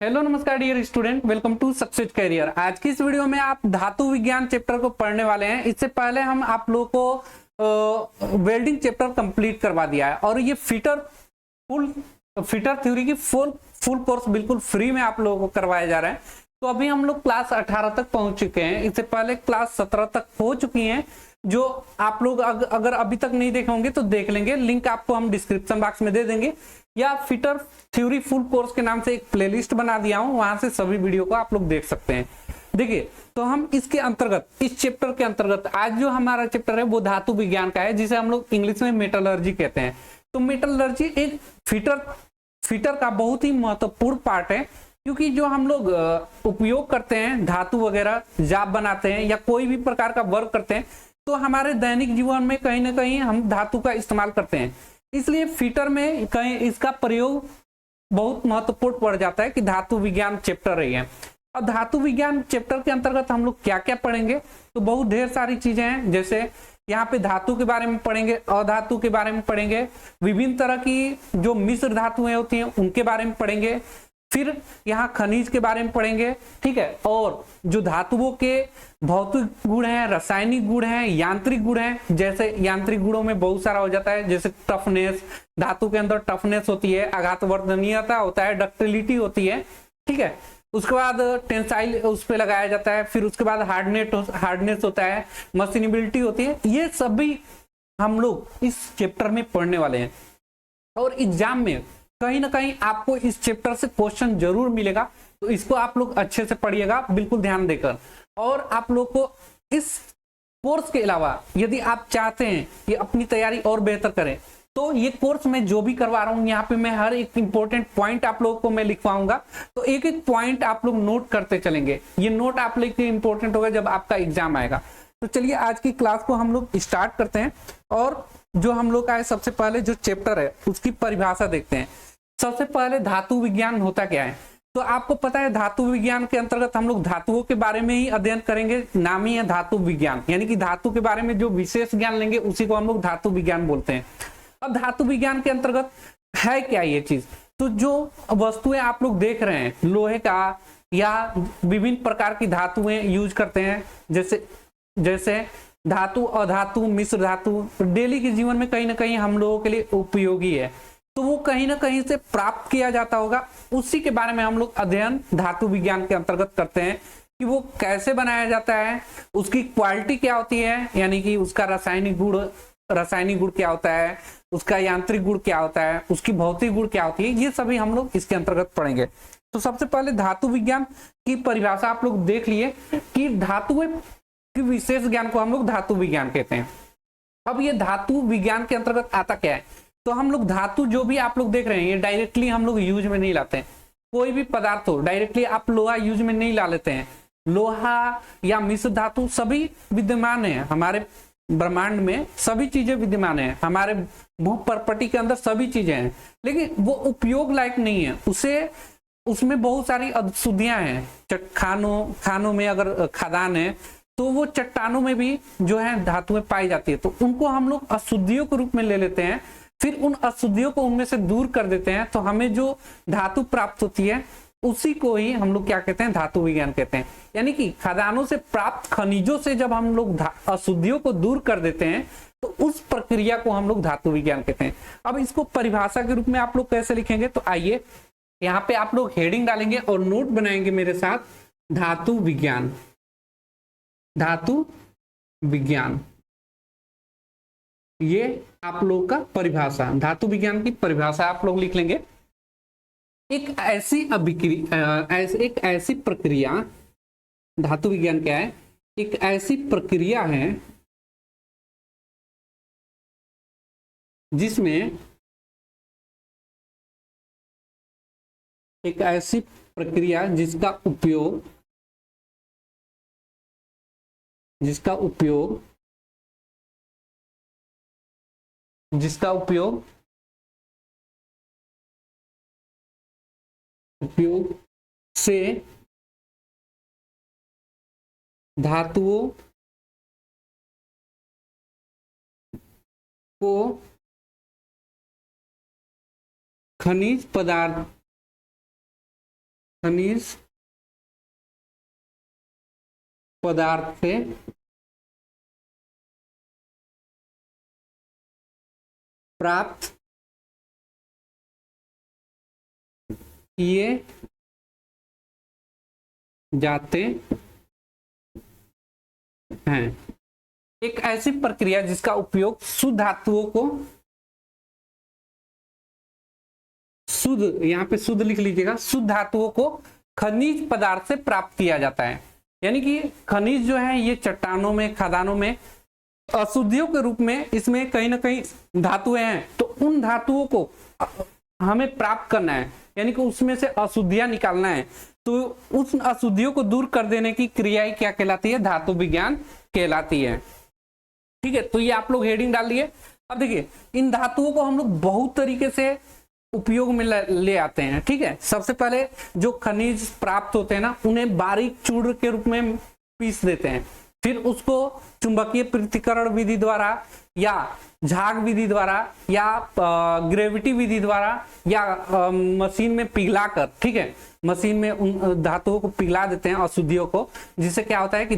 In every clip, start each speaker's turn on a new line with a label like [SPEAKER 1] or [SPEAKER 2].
[SPEAKER 1] Hello नमस्कार dear student, welcome to success career. आज की इस वीडियो में आप धातु विज्ञान चैप्टर को पढ़ने वाले हैं। इससे पहले हम आप लोगों को वेल्डिंग चैप्टर कंप्लीट करवा दिया है और ये फिटर थ्योरी की फुल कोर्स बिल्कुल फ्री में आप लोगों को करवाया जा रहा है। तो अभी हम लोग क्लास 18 तक पहुंच चुके हैं। इससे पहले क्लास 17 तक हो चुकी हैं, जो आप लोग अगर अभी तक नहीं देखे होंगे तो देख लेंगे। लिंक आपको हम डिस्क्रिप्शन बॉक्स में दे देंगे, या फिटर थ्योरी फुल कोर्स के नाम से एक प्लेलिस्ट बना दिया हूं, वहां से सभी वीडियो को आप लोग देख सकते हैं। देखिए, तो हम इसके अंतर्गत, इस चैप्टर के अंतर्गत आज जो हमारा चैप्टर है वो धातु विज्ञान का है, जिसे हम लोग इंग्लिश में मेटलर्जी कहते हैं। तो मेटलर्जी एक फिटर का बहुत ही महत्वपूर्ण पार्ट है, क्योंकि जो हम लोग उपयोग करते हैं, धातु वगैरह जाप बनाते हैं या कोई भी प्रकार का वर्क करते हैं, तो हमारे दैनिक जीवन में कहीं ना कहीं हम धातु का इस्तेमाल करते हैं। इसलिए फिटर में कहीं इसका प्रयोग बहुत महत्वपूर्ण पड़ जाता है कि धातु विज्ञान चैप्टर है। अब धातु विज्ञान चैप्टर के अंतर्गत हम लोग क्या क्या पढ़ेंगे, तो बहुत ढेर सारी चीजें हैं। जैसे यहाँ पे धातु के बारे में पढ़ेंगे, अधातु के बारे में पढ़ेंगे, विभिन्न तरह की जो मिश्र धातुएं होती हैं उनके बारे में पढ़ेंगे, फिर यहाँ खनिज के बारे में पढ़ेंगे, ठीक है। और जो धातुओं के भौतिक गुण हैं, रासायनिक गुण हैं, यांत्रिक गुण हैं, जैसे यांत्रिक गुणों में बहुत सारा हो जाता है, जैसे टफनेस, धातु के अंदर टफनेस होती है, आघातवर्धनीयता होता है, डक्टिलिटी होती है, ठीक है। उसके बाद टेंसाइल उस पर लगाया जाता है, फिर उसके बाद हार्डनेस होता है, मशीनेबिलिटी होती है। ये सभी हम लोग इस चैप्टर में पढ़ने वाले हैं और एग्जाम में कहीं ना कहीं आपको इस चैप्टर से क्वेश्चन जरूर मिलेगा। तो इसको आप लोग अच्छे से पढ़िएगा, बिल्कुल ध्यान देकर। और आप लोग को इस कोर्स के अलावा यदि आप चाहते हैं कि अपनी तैयारी और बेहतर करें, तो ये कोर्स मैं जो भी करवा रहा हूं, यहाँ पे मैं हर एक इंपॉर्टेंट पॉइंट आप लोगों को मैं लिखवाऊंगा। तो एक एक पॉइंट आप लोग नोट करते चलेंगे। ये नोट आप लोग के इंपॉर्टेंट होगा जब आपका एग्जाम आएगा। तो चलिए आज की क्लास को हम लोग स्टार्ट करते हैं। और जो हम लोग का है, सबसे पहले जो चैप्टर है उसकी परिभाषा देखते हैं। सबसे पहले धातु विज्ञान होता क्या है। तो आपको पता है धातु विज्ञान के अंतर्गत हम लोग धातुओं के बारे में ही अध्ययन करेंगे। नाम ही है धातु विज्ञान, यानी कि धातु के बारे में जो विशेष ज्ञान लेंगे उसी को हम लोग धातु विज्ञान बोलते हैं। अब धातु विज्ञान के अंतर्गत है क्या ये चीज, तो जो वस्तुएं आप लोग देख रहे हैं, लोहे का या विभिन्न प्रकार की धातुएं यूज करते हैं, जैसे धातु, अधातु, मिश्र धातु, डेली के जीवन में कहीं ना कहीं हम लोगों के लिए उपयोगी है। तो वो कहीं ना कहीं से प्राप्त किया जाता होगा, उसी के बारे में हम लोग अध्ययन धातु विज्ञान के अंतर्गत करते हैं कि वो कैसे बनाया जाता है, उसकी क्वालिटी क्या होती है, यानी कि उसका रासायनिक गुण क्या होता है, उसका यांत्रिक गुण क्या होता है, उसकी भौतिक गुण क्या होती है। ये सभी हम लोग इसके अंतर्गत पढ़ेंगे। तो सबसे पहले धातु विज्ञान की परिभाषा आप लोग देख लिए कि धातुएं की विशेष ज्ञान को हम लोग धातु विज्ञान कहते हैं। अब ये धातु विज्ञान के अंतर्गत आता क्या है, तो हम लोग धातु जो भी आप लोग देख रहे हैं, ये डायरेक्टली हम लोग यूज में नहीं लाते हैं। कोई भी पदार्थ हो, डायरेक्टली आप लोहा यूज में नहीं ला लेते हैं। लोहा या मिश्र धातु सभी विद्यमान है हमारे ब्रह्मांड में, सभी चीजें विद्यमान है हमारे भूपर्पटी के अंदर, सभी चीजें हैं, लेकिन वो उपयोग लायक नहीं है। उसमें बहुत सारी अशुद्धियां हैं। खानों में अगर खदान है तो वो चट्टानों में भी जो है धातुएं पाई जाती है, तो उनको हम लोग अशुद्धियों के रूप में ले लेते हैं, फिर उन अशुद्धियों को उनमें से दूर कर देते हैं, तो हमें जो धातु प्राप्त होती है उसी को ही हम लोग क्या कहते हैं, धातु विज्ञान कहते हैं। यानी कि खदानों से प्राप्त खनिजों से जब हम लोग अशुद्धियों को दूर कर देते हैं, तो उस प्रक्रिया को हम लोग धातु विज्ञान कहते हैं। अब इसको परिभाषा के रूप में आप लोग कैसे लिखेंगे, तो आइए यहाँ पे आप लोग हेडिंग डालेंगे और नोट बनाएंगे मेरे साथ, धातु विज्ञान। धातु विज्ञान, ये आप लोग का परिभाषा, धातु विज्ञान की परिभाषा आप लोग लिख लेंगे। एक ऐसी प्रक्रिया, धातु विज्ञान क्या है, एक ऐसी प्रक्रिया है जिसमें, एक ऐसी प्रक्रिया जिसका उपयोग से धातुओं को खनिज पदार्थ खनिज पदार्थ से प्राप्त किए जाते हैं। एक ऐसी प्रक्रिया जिसका उपयोग शुद्ध धातुओं को, शुद्ध, यहां पे शुद्ध लिख लीजिएगा, शुद्ध धातुओं को खनिज पदार्थ से प्राप्त किया जाता है। यानी कि खनिज जो है ये चट्टानों में, खदानों में अशुद्धियों के रूप में इसमें कहीं ना कहीं धातुएं हैं, तो उन धातुओं को हमें प्राप्त करना है, यानी कि उसमें से अशुद्धियां निकालना है। तो उस अशुद्धियों को दूर कर देने की क्रिया ही क्या कहलाती है? धातु विज्ञान कहलाती है। ठीक है, तो ये आप लोग हेडिंग डाल दिए। अब देखिए, इन धातुओं को हम लोग बहुत तरीके से उपयोग में ले आते हैं। ठीक है, सबसे पहले जो खनिज प्राप्त होते हैं ना, उन्हें बारीक चूर्ण के रूप में पीस देते हैं, फिर उसको चुंबकीय पृथक्करण विधि द्वारा या झाग विधि द्वारा या ग्रेविटी विधि द्वारा या मशीन में पिघलाकर, ठीक है, मशीन में उन धातुओं को पिघला देते हैं, अशुद्धियों को, जिससे क्या होता है कि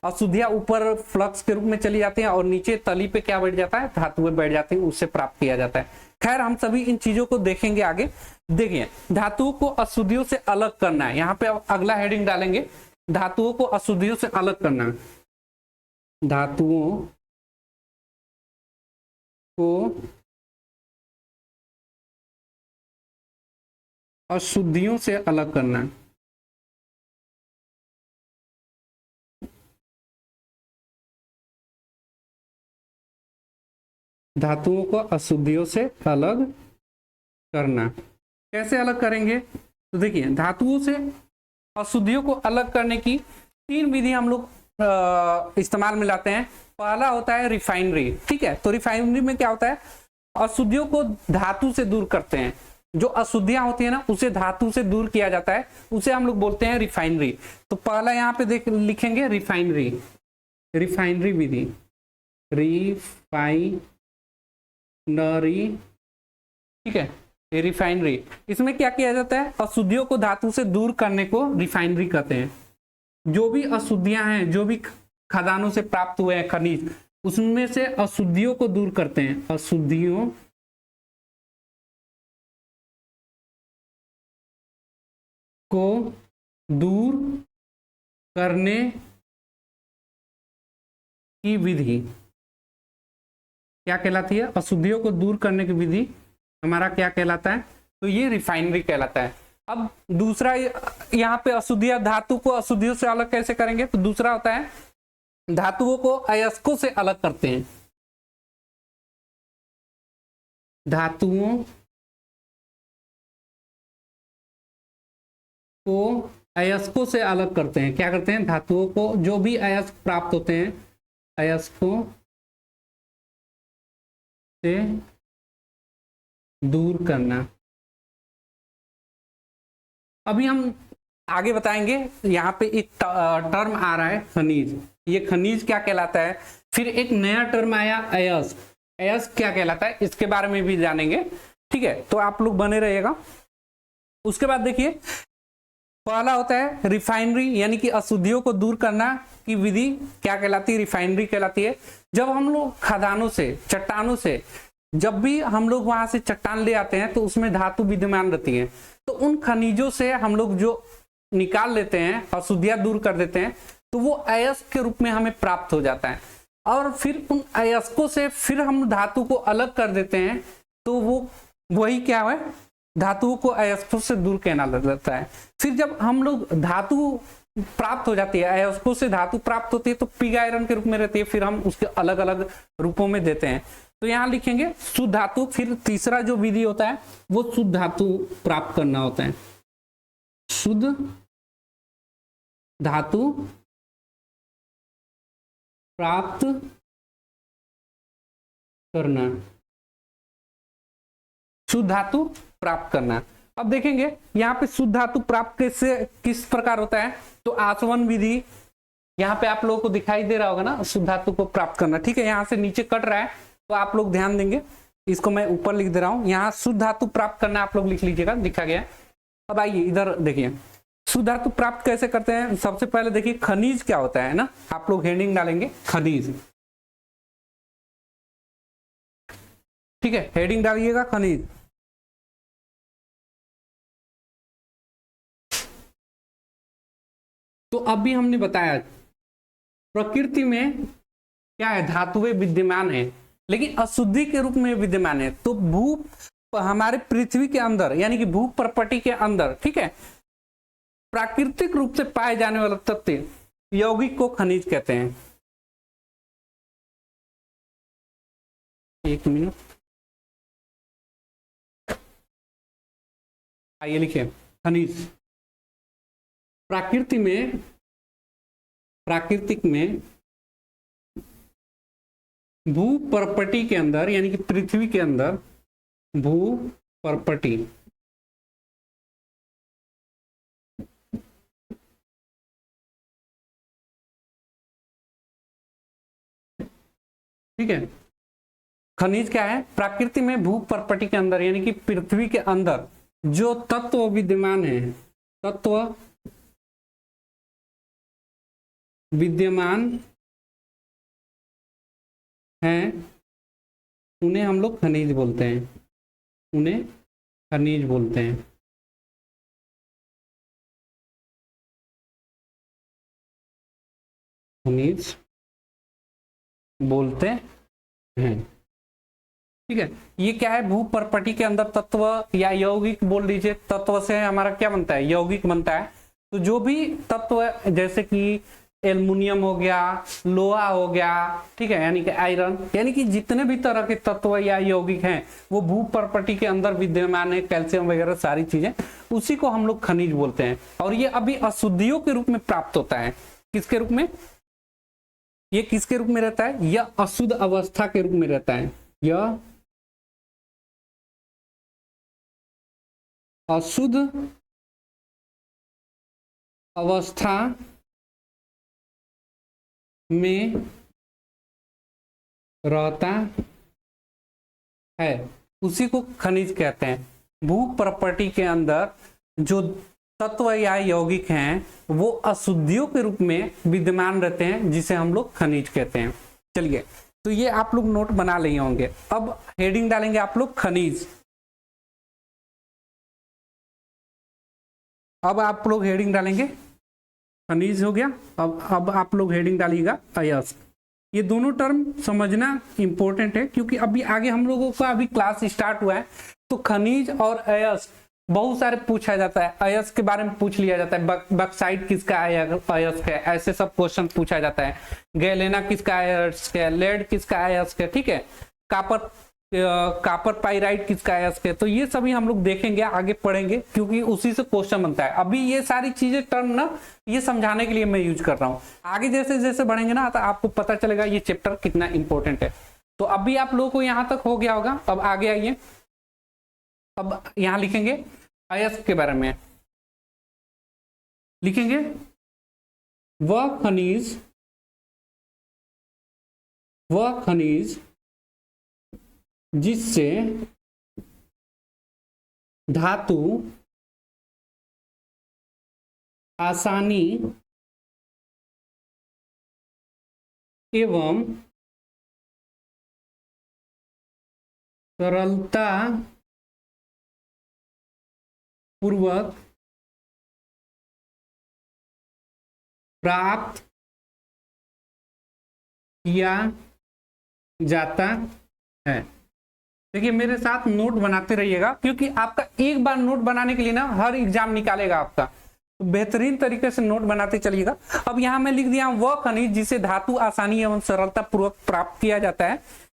[SPEAKER 1] अशुद्धियां ऊपर फ्लक्स के रूप में चली जाती हैं और नीचे तली पे क्या बैठ जाता है? धातुएं बैठ जाती हैं, उससे प्राप्त किया जाता है। खैर, हम सभी इन चीजों को देखेंगे आगे। देखिए, धातुओं को अशुद्धियों से अलग करना है। यहाँ पे अगला हेडिंग डालेंगे, धातुओं को अशुद्धियों से अलग करना। धातुओं को अशुद्धियों से अलग करना। धातुओं को अशुद्धियों से अलग करना कैसे अलग करेंगे? तो देखिए, धातुओं से अशुद्धियों को अलग करने की 3 विधि हम लोग इस्तेमाल में लाते हैं। पहला होता है रिफाइनरी। ठीक है, तो रिफाइनरी में क्या होता है? अशुद्धियों को धातु से दूर करते हैं। जो अशुद्धियां होती है ना, उसे धातु से दूर किया जाता है, उसे हम लोग बोलते हैं रिफाइनरी। तो पहला यहाँ पे लिखेंगे रिफाइनरी, रिफाइनरी विधि, रिफाइनरी। ठीक है, रिफाइनरी, इसमें क्या किया जाता है? अशुद्धियों को धातु से दूर करने को रिफाइनरी कहते हैं। जो भी अशुद्धियां हैं, जो भी खदानों से प्राप्त हुए हैं खनिज, उसमें से अशुद्धियों को दूर करते हैं। अशुद्धियों को दूर करने की विधि क्या कहलाती है? अशुद्धियों को दूर करने की विधि हमारा क्या कहलाता है? तो ये रिफाइनरी कहलाता है। अब दूसरा, यहाँ पे अशुद्धियां, धातु को अशुद्धियों से अलग कैसे करेंगे? तो दूसरा होता है धातुओं को अयस्कों से अलग करते हैं। धातुओं को अयस्कों से अलग करते हैं। क्या करते हैं? धातुओं को, जो भी अयस्क प्राप्त होते हैं, अयस्कों से दूर करना। अभी हम आगे बताएंगे। यहाँ पे एक टर्म आ रहा है खनिज। ये खनिज क्या कहलाता है? फिर एक नया टर्म आया अयस्क। अयस्क क्या कहलाता है, इसके बारे में भी जानेंगे। ठीक है, तो आप लोग बने रहिएगा। उसके बाद देखिए, पहला होता है रिफाइनरी, यानी कि अशुद्धियों को दूर करना की विधि क्या कहलाती है? रिफाइनरी कहलाती है। जब हम लोग खदानों से, चट्टानों से, जब भी हम लोग वहां से चट्टान ले आते हैं तो उसमें धातु विद्यमान रहती है, तो उन खनिजों से हम लोग जो निकाल लेते हैं, अशुद्धियां दूर कर देते हैं, तो वो अयस्क के रूप में हमें प्राप्त हो जाता है। और फिर उन अयस्कों से फिर हम धातु को अलग कर देते हैं, तो वो वही क्या है? धातुओं को अयस्कों से दूर कहना जाता है। फिर जब हम लोग धातु प्राप्त हो जाती है, अयस्कों से धातु प्राप्त होती है, तो पिग आयरन के रूप में रहती है, फिर हम उसके अलग अलग रूपों में देते हैं। तो यहाँ लिखेंगे शुद्ध धातु। फिर तीसरा जो विधि होता है वो शुद्ध धातु प्राप्त करना होता है। शुद्ध धातु प्राप्त करना, शुद्ध धातु प्राप्त करना। अब देखेंगे यहाँ पे शुद्ध धातु प्राप्त किस प्रकार होता है? तो आसवन विधि, यहाँ पे आप लोगों को दिखाई दे रहा होगा ना, शुद्ध धातु को प्राप्त करना। ठीक है, यहाँ से नीचे कट रहा है तो आप लोग ध्यान देंगे, इसको मैं ऊपर लिख दे रहा हूं। यहाँ शुद्ध धातु प्राप्त करना आप लोग लिख लीजिएगा, लिखा गया है। अब आइए इधर देखिए, शुद्ध धातु प्राप्त कैसे करते हैं। सबसे पहले देखिए खनिज क्या होता है ना, आप लोग हेडिंग डालेंगे खनिज, ठीक है, हेडिंग डालिएगा खनिज। तो अभी हमने बताया प्रकृति में क्या है, धातुएं विद्यमान है लेकिन अशुद्धि के रूप में विद्यमान है। तो भू हमारे पृथ्वी के अंदर यानी कि भू प्रपटी के अंदर, ठीक है, प्राकृतिक रूप से पाए जाने वाले तत्व यौगिक को खनिज कहते हैं। एक मिनट, आइए लिखिए खनिज। प्राकृतिक में भू परपटी के अंदर यानी कि पृथ्वी के अंदर भू परपटी, ठीक है, खनिज क्या है, प्रकृति में भू परपटी के अंदर यानी कि पृथ्वी के अंदर जो तत्व विद्यमान है, तत्व विद्यमान हैं उन्हें हम लोग खनिज बोलते हैं, उन्हें खनिज बोलते हैं। खनिज बोलते हैं, ठीक है। ये क्या है, भू परपटी के अंदर तत्व या यौगिक बोल लीजिए, तत्व से हमारा क्या बनता है, यौगिक बनता है। तो जो भी तत्व जैसे कि एल्युमिनियम हो गया, लोहा हो गया, ठीक है, यानी कि आयरन, यानी कि जितने भी तरह के तत्व या यौगिक हैं वो भू परपटी के अंदर विद्यमान है, कैल्शियम वगैरह सारी चीजें, उसी को हम लोग खनिज बोलते हैं। और ये अभी अशुद्धियों के रूप में प्राप्त होता है। किसके रूप में, ये किसके रूप में रहता है, यह अशुद्ध अवस्था के रूप में रहता है, यह अशुद्ध अवस्था में रहता है, उसी को खनिज कहते हैं। भू प्रॉपर्टी के अंदर जो तत्व या यौगिक हैं वो अशुद्धियों के रूप में विद्यमान रहते हैं, जिसे हम लोग खनिज कहते हैं। चलिए, तो ये आप लोग नोट बना लिए होंगे। अब हेडिंग डालेंगे आप लोग खनिज। अब आप लोग हेडिंग डालेंगे खनिज, हो गया। अब आप लोग हेडिंग डालिएगा अयस्क। ये दोनों टर्म समझना इंपॉर्टेंट है क्योंकि अभी आगे हम लोगों का अभी क्लास स्टार्ट हुआ है। तो खनिज और अयस्क बहुत सारे पूछा जाता है, अयस्क के बारे में पूछ लिया जाता है, बक्साइट किसका अयस्क है, ऐसे सब क्वेश्चन पूछा जाता है। गैलेना किसका अयस्क है, लेड किसका अयस्क है, ठीक है, कापर पाइराइट किसका अयस्क है। तो ये सभी हम लोग देखेंगे, आगे पढ़ेंगे, क्योंकि उसी से क्वेश्चन बनता है। अभी ये सारी चीजें टर्म ना ये समझाने के लिए मैं यूज कर रहा हूँ। आगे जैसे जैसे बढ़ेंगे ना तो आपको पता चलेगा ये चैप्टर कितना इंपॉर्टेंट है। तो अभी आप लोगों को यहाँ तक हो गया होगा। अब आगे आइए, अब यहाँ लिखेंगे अयस्क के बारे में, लिखेंगे वह खनिज जिससे धातु आसानी एवं सरलता पूर्वक प्राप्त किया जाता है। देखिए मेरे साथ नोट बनाते रहिएगा, क्योंकि आपका एक बार नोट बनाने के लिए ना हर एग्जाम निकालेगा आपका, तो बेहतरीन तरीके से नोट बनाते चलिएगा। अब यहाँ मैं लिख दिया वह खनिज जिसे धातु आसानी एवं सरलता पूर्वक प्राप्त किया जाता है,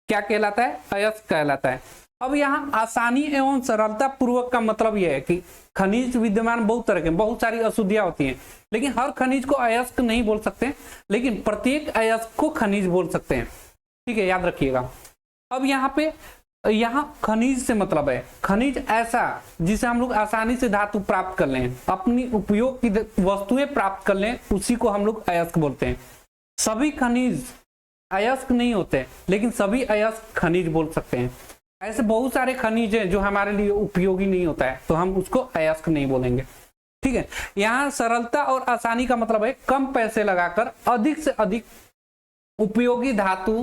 [SPEAKER 1] क्या कहलाता है, अयस्क कहलाता है। अब यहाँ आसानी एवं सरलता पूर्वक का मतलब यह है कि खनिज विद्यमान बहुत तरह के, बहुत सारी अशुद्धियां होती हैं, लेकिन हर खनिज को अयस्क नहीं बोल सकते, लेकिन प्रत्येक अयस्क को खनिज बोल सकते हैं, ठीक है, याद रखिएगा। अब यहाँ पे खनिज से मतलब है खनिज ऐसा जिसे हम लोग आसानी से धातु प्राप्त कर लें, अपनी उपयोग की वस्तुएं प्राप्त कर लें, उसी को हम लोग अयस्क बोलते हैं। सभी खनिज अयस्क नहीं होते, लेकिन सभी अयस्क खनिज बोल सकते हैं। ऐसे बहुत सारे खनिज हैं जो हमारे लिए उपयोगी नहीं होता है, तो हम उसको अयस्क नहीं बोलेंगे। ठीक है, यहाँ सरलता और आसानी का मतलब है कम पैसे लगाकर अधिक से अधिक उपयोगी धातु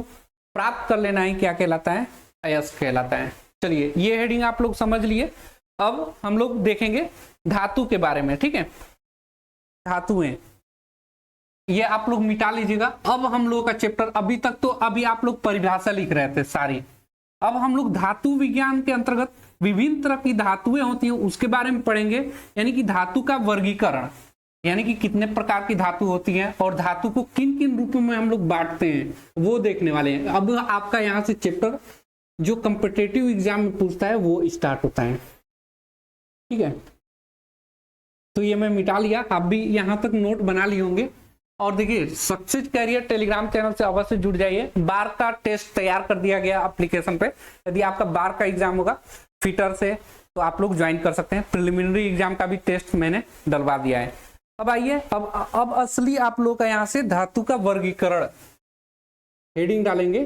[SPEAKER 1] प्राप्त कर लेना ही क्या कहलाता है, अयस्क कहलाता है। चलिए ये हेडिंग आप लोग समझ लिए। अब हम लोग देखेंगे धातु के बारे में। ठीक है, धातुएं ये आप लोग मिटा लीजिएगा। अब हम लोग का चैप्टर, अभी तक तो अभी आप लोग परिभाषा लिख रहे थे सारी, अब हम लोग धातु विज्ञान के अंतर्गत विभिन्न तरह की धातुएं होती हैं उसके बारे में पढ़ेंगे, यानी कि धातु का वर्गीकरण, यानी कि कितने प्रकार की धातु होती हैं और धातु को किन किन रूपों में हम लोग बांटते हैं वो देखने वाले हैं। अब आपका यहाँ से चैप्टर जो कॉम्पिटिटिव एग्जाम में पूछता है वो स्टार्ट होता है। ठीक है, तो ये मैं मिटा लिया, आप भी यहाँ तक नोट बना लिए होंगे। और देखिए सक्सेस कैरियर टेलीग्राम चैनल से अवश्य जुड़ जाइए। बार का टेस्ट तैयार कर दिया गया एप्लीकेशन पे, यदि आपका बार का एग्जाम होगा फिटर से तो आप लोग ज्वाइन कर सकते हैं। प्रिलिमिनरी एग्जाम का भी टेस्ट मैंने डलवा दिया है। अब आइए, अब असली आप लोग का यहाँ से धातु का वर्गीकरण हेडिंग डालेंगे,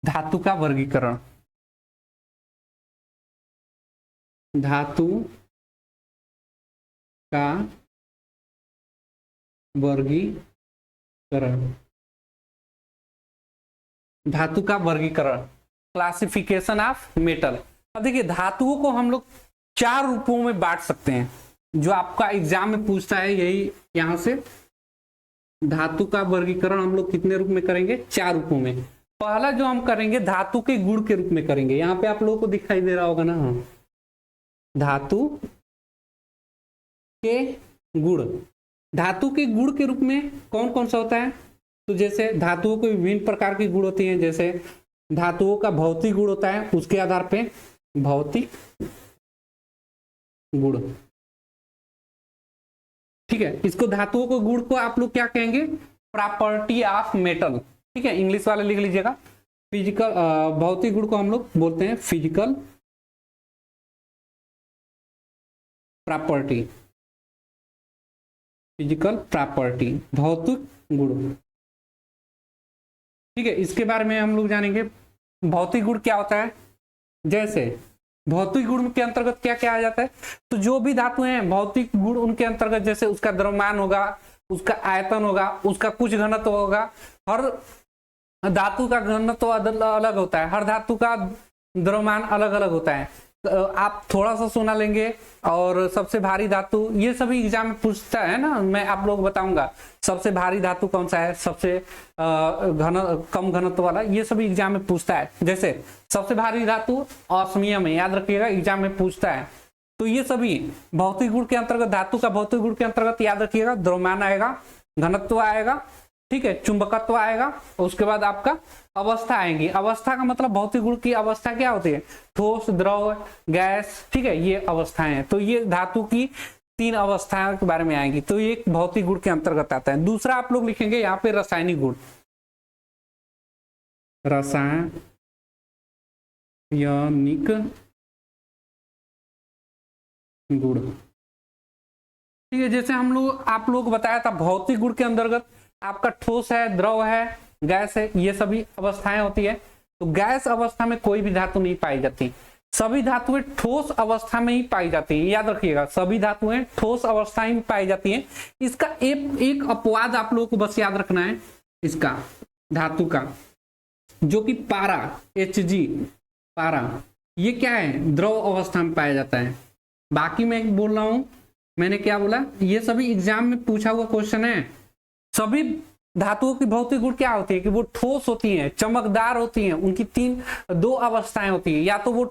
[SPEAKER 1] धातु का वर्गीकरण, धातु का वर्गीकरण, धातु का वर्गीकरण, क्लासिफिकेशन ऑफ मेटल। अब देखिए धातुओं को हम लोग 4 रूपों में बांट सकते हैं, जो आपका एग्जाम में पूछता है यही यहां से। धातु का वर्गीकरण हम लोग कितने रूप में करेंगे, 4 रूपों में। पहला जो हम करेंगे धातु के गुण के रूप में करेंगे, यहाँ पे आप लोगों को दिखाई दे रहा होगा ना, धातु के गुण। धातु के गुण के रूप में कौन कौन सा होता है, तो जैसे धातुओं को विभिन्न प्रकार की गुण होती हैं, जैसे धातुओं का भौतिक गुण होता है, उसके आधार पे भौतिक गुण। ठीक है, इसको धातुओं को गुण को आप लोग क्या कहेंगे, प्रॉपर्टी ऑफ मेटल। ठीक है, इंग्लिश वाले लिख लीजिएगा। फिजिकल भौतिक गुण को हम लोग बोलते हैं फिजिकल प्रॉपर्टी, फिजिकल प्रॉपर्टी, भौतिक गुण। ठीक है, इसके बारे में हम लोग जानेंगे भौतिक गुण क्या होता है। जैसे भौतिक गुण के अंतर्गत क्या क्या आ जाता है, तो जो भी धातु हैं भौतिक गुण उनके अंतर्गत जैसे उसका द्रव्यमान होगा, उसका आयतन होगा, उसका कुछ घनत्व होगा। हर धातु का घनत्व अलग होता है, हर धातु का द्रव्यमान अलग अलग होता है। आप थोड़ा सा सोना लेंगे और सबसे भारी धातु, ये सभी एग्जाम में पूछता है ना, मैं आप लोग बताऊंगा सबसे भारी धातु कौन सा है, सबसे कम घनत्व वाला, ये सभी एग्जाम में पूछता है। जैसे सबसे भारी धातु ऑस्मियम है, याद रखिएगा एग्जाम में पूछता है। तो ये सभी भौतिक गुण के अंतर्गत, धातु का भौतिक गुण के अंतर्गत याद रखिएगा, द्रव्यमान आएगा, घनत्व आएगा, ठीक है, चुंबकत्व आएगा, उसके बाद आपका अवस्था आएंगी। अवस्था का मतलब भौतिक गुण की अवस्था क्या होती है, ठोस, द्रव, गैस। ठीक है, ये अवस्थाएं हैं। तो ये धातु की 3 अवस्थाओं के बारे में आएंगी, तो ये एक भौतिक गुण के अंतर्गत आता है। दूसरा आप लोग लिखेंगे यहाँ पे रासायनिक गुण, रासायनिक गुण। ठीक है, जैसे हम लोग आप लोग बताया था भौतिक गुण के अंतर्गत आपका ठोस है, द्रव है, गैस है, ये सभी अवस्थाएं होती है। तो गैस अवस्था में कोई भी धातु नहीं पाई जाती, सभी धातुएं ठोस अवस्था में ही पाई जाती है। याद रखिएगा, सभी धातुएं ठोस अवस्था में पाई जाती हैं। इसका एक अपवाद आप लोगों को बस याद रखना है, इसका धातु का, जो कि पारा, Hg, पारा, ये क्या है, द्रव अवस्था में पाया जाता है। बाकी मैं बोल रहा हूं, मैंने क्या बोला, ये सभी एग्जाम में पूछा हुआ क्वेश्चन है। सभी धातुओं की भौतिक गुण क्या होती है कि वो ठोस होती हैं, चमकदार होती हैं, उनकी 2 अवस्थाएं होती हैं, या तो वो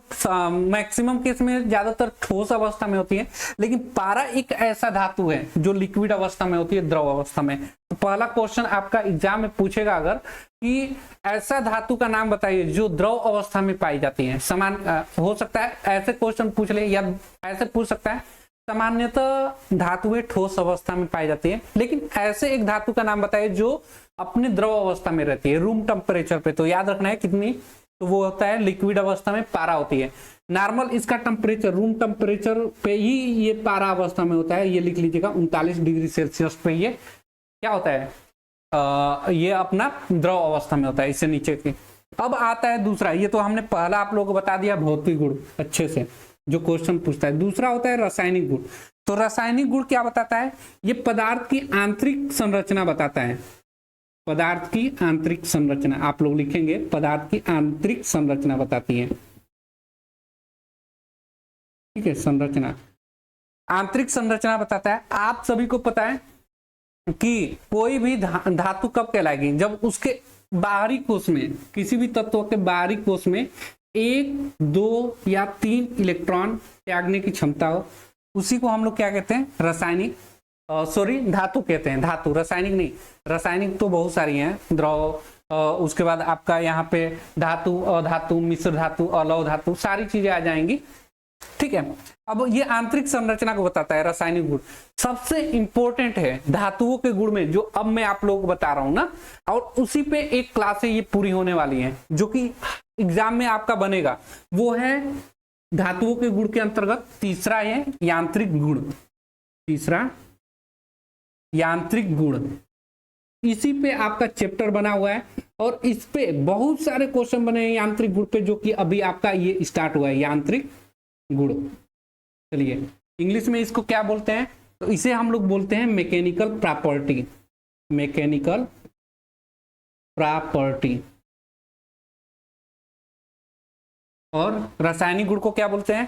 [SPEAKER 1] मैक्सिमम केस में ज्यादातर ठोस अवस्था में होती है, लेकिन पारा एक ऐसा धातु है जो लिक्विड अवस्था में होती है, द्रव अवस्था में। तो पहला क्वेश्चन आपका एग्जाम में पूछेगा अगर कि ऐसा धातु का नाम बताइए जो द्रव अवस्था में पाई जाती है। समान हो सकता है ऐसे क्वेश्चन पूछ ले, या ऐसे पूछ सकता है सामान्यतः धातुएं ठोस अवस्था में पाई जाती है, लेकिन ऐसे एक धातु का नाम बताइए जो अपने द्रव अवस्था में रहती है, रूम टेम्परेचर पे। तो याद रखना है कितनी, तो वो होता है लिक्विड अवस्था में पारा होती है। नॉर्मल इसका टेम्परेचर रूम टेम्परेचर पे ही ये पारा अवस्था में होता है, ये लिख लीजिएगा 39 डिग्री सेल्सियस पे ये क्या होता है, ये अपना द्रव अवस्था में होता है, इससे नीचे की। अब आता है दूसरा, ये तो हमने पहला आप लोगों को बता दिया भौतिक गुण अच्छे से जो क्वेश्चन पूछता है। दूसरा होता है रासायनिक गुण। तो रासायनिक गुण क्या बताता है? ये पदार्थ की आंतरिक संरचना बताता है। पदार्थ की आंतरिक संरचना आप लोग लिखेंगे, पदार्थ की आंतरिक संरचना बताती है। ठीक है, संरचना, आंतरिक संरचना बताता है। आप सभी को पता है कि कोई भी धातु कब कहलाएगी? जब उसके बाहरी कोश में, किसी भी तत्व के बाहरी कोश में 1, 2 या 3 इलेक्ट्रॉन त्यागने की क्षमता हो, उसी को हम लोग क्या कहते हैं? रासायनिक, सॉरी धातु कहते हैं। धातु, रासायनिक नहीं। रासायनिक तो बहुत सारी हैं, द्रव, उसके बाद आपका यहाँ पे धातु, अधातु, मिश्र धातु, अलौह धातु, सारी चीजें आ जाएंगी। ठीक है, अब ये आंतरिक संरचना को बताता है रासायनिक गुण। सबसे इंपॉर्टेंट है धातुओं के गुण में, जो अब मैं आप लोगों को बता रहा हूं ना, और उसी पे एक क्लास है ये पूरी होने वाली है, जो कि एग्जाम में आपका बनेगा। वो है धातुओं के गुण के अंतर्गत तीसरा है यांत्रिक गुण। तीसरा यांत्रिक गुण, इसी पे आपका चैप्टर बना हुआ है और इस पे बहुत सारे क्वेश्चन बने हैं यांत्रिक गुण पे, जो कि अभी आपका ये स्टार्ट हुआ है यांत्रिक गुण। चलिए, इंग्लिश में इसको क्या बोलते हैं? तो इसे हम लोग बोलते हैं मैकेनिकल प्रॉपर्टी। Mechanical property. और रासायनिक गुण को क्या बोलते हैं?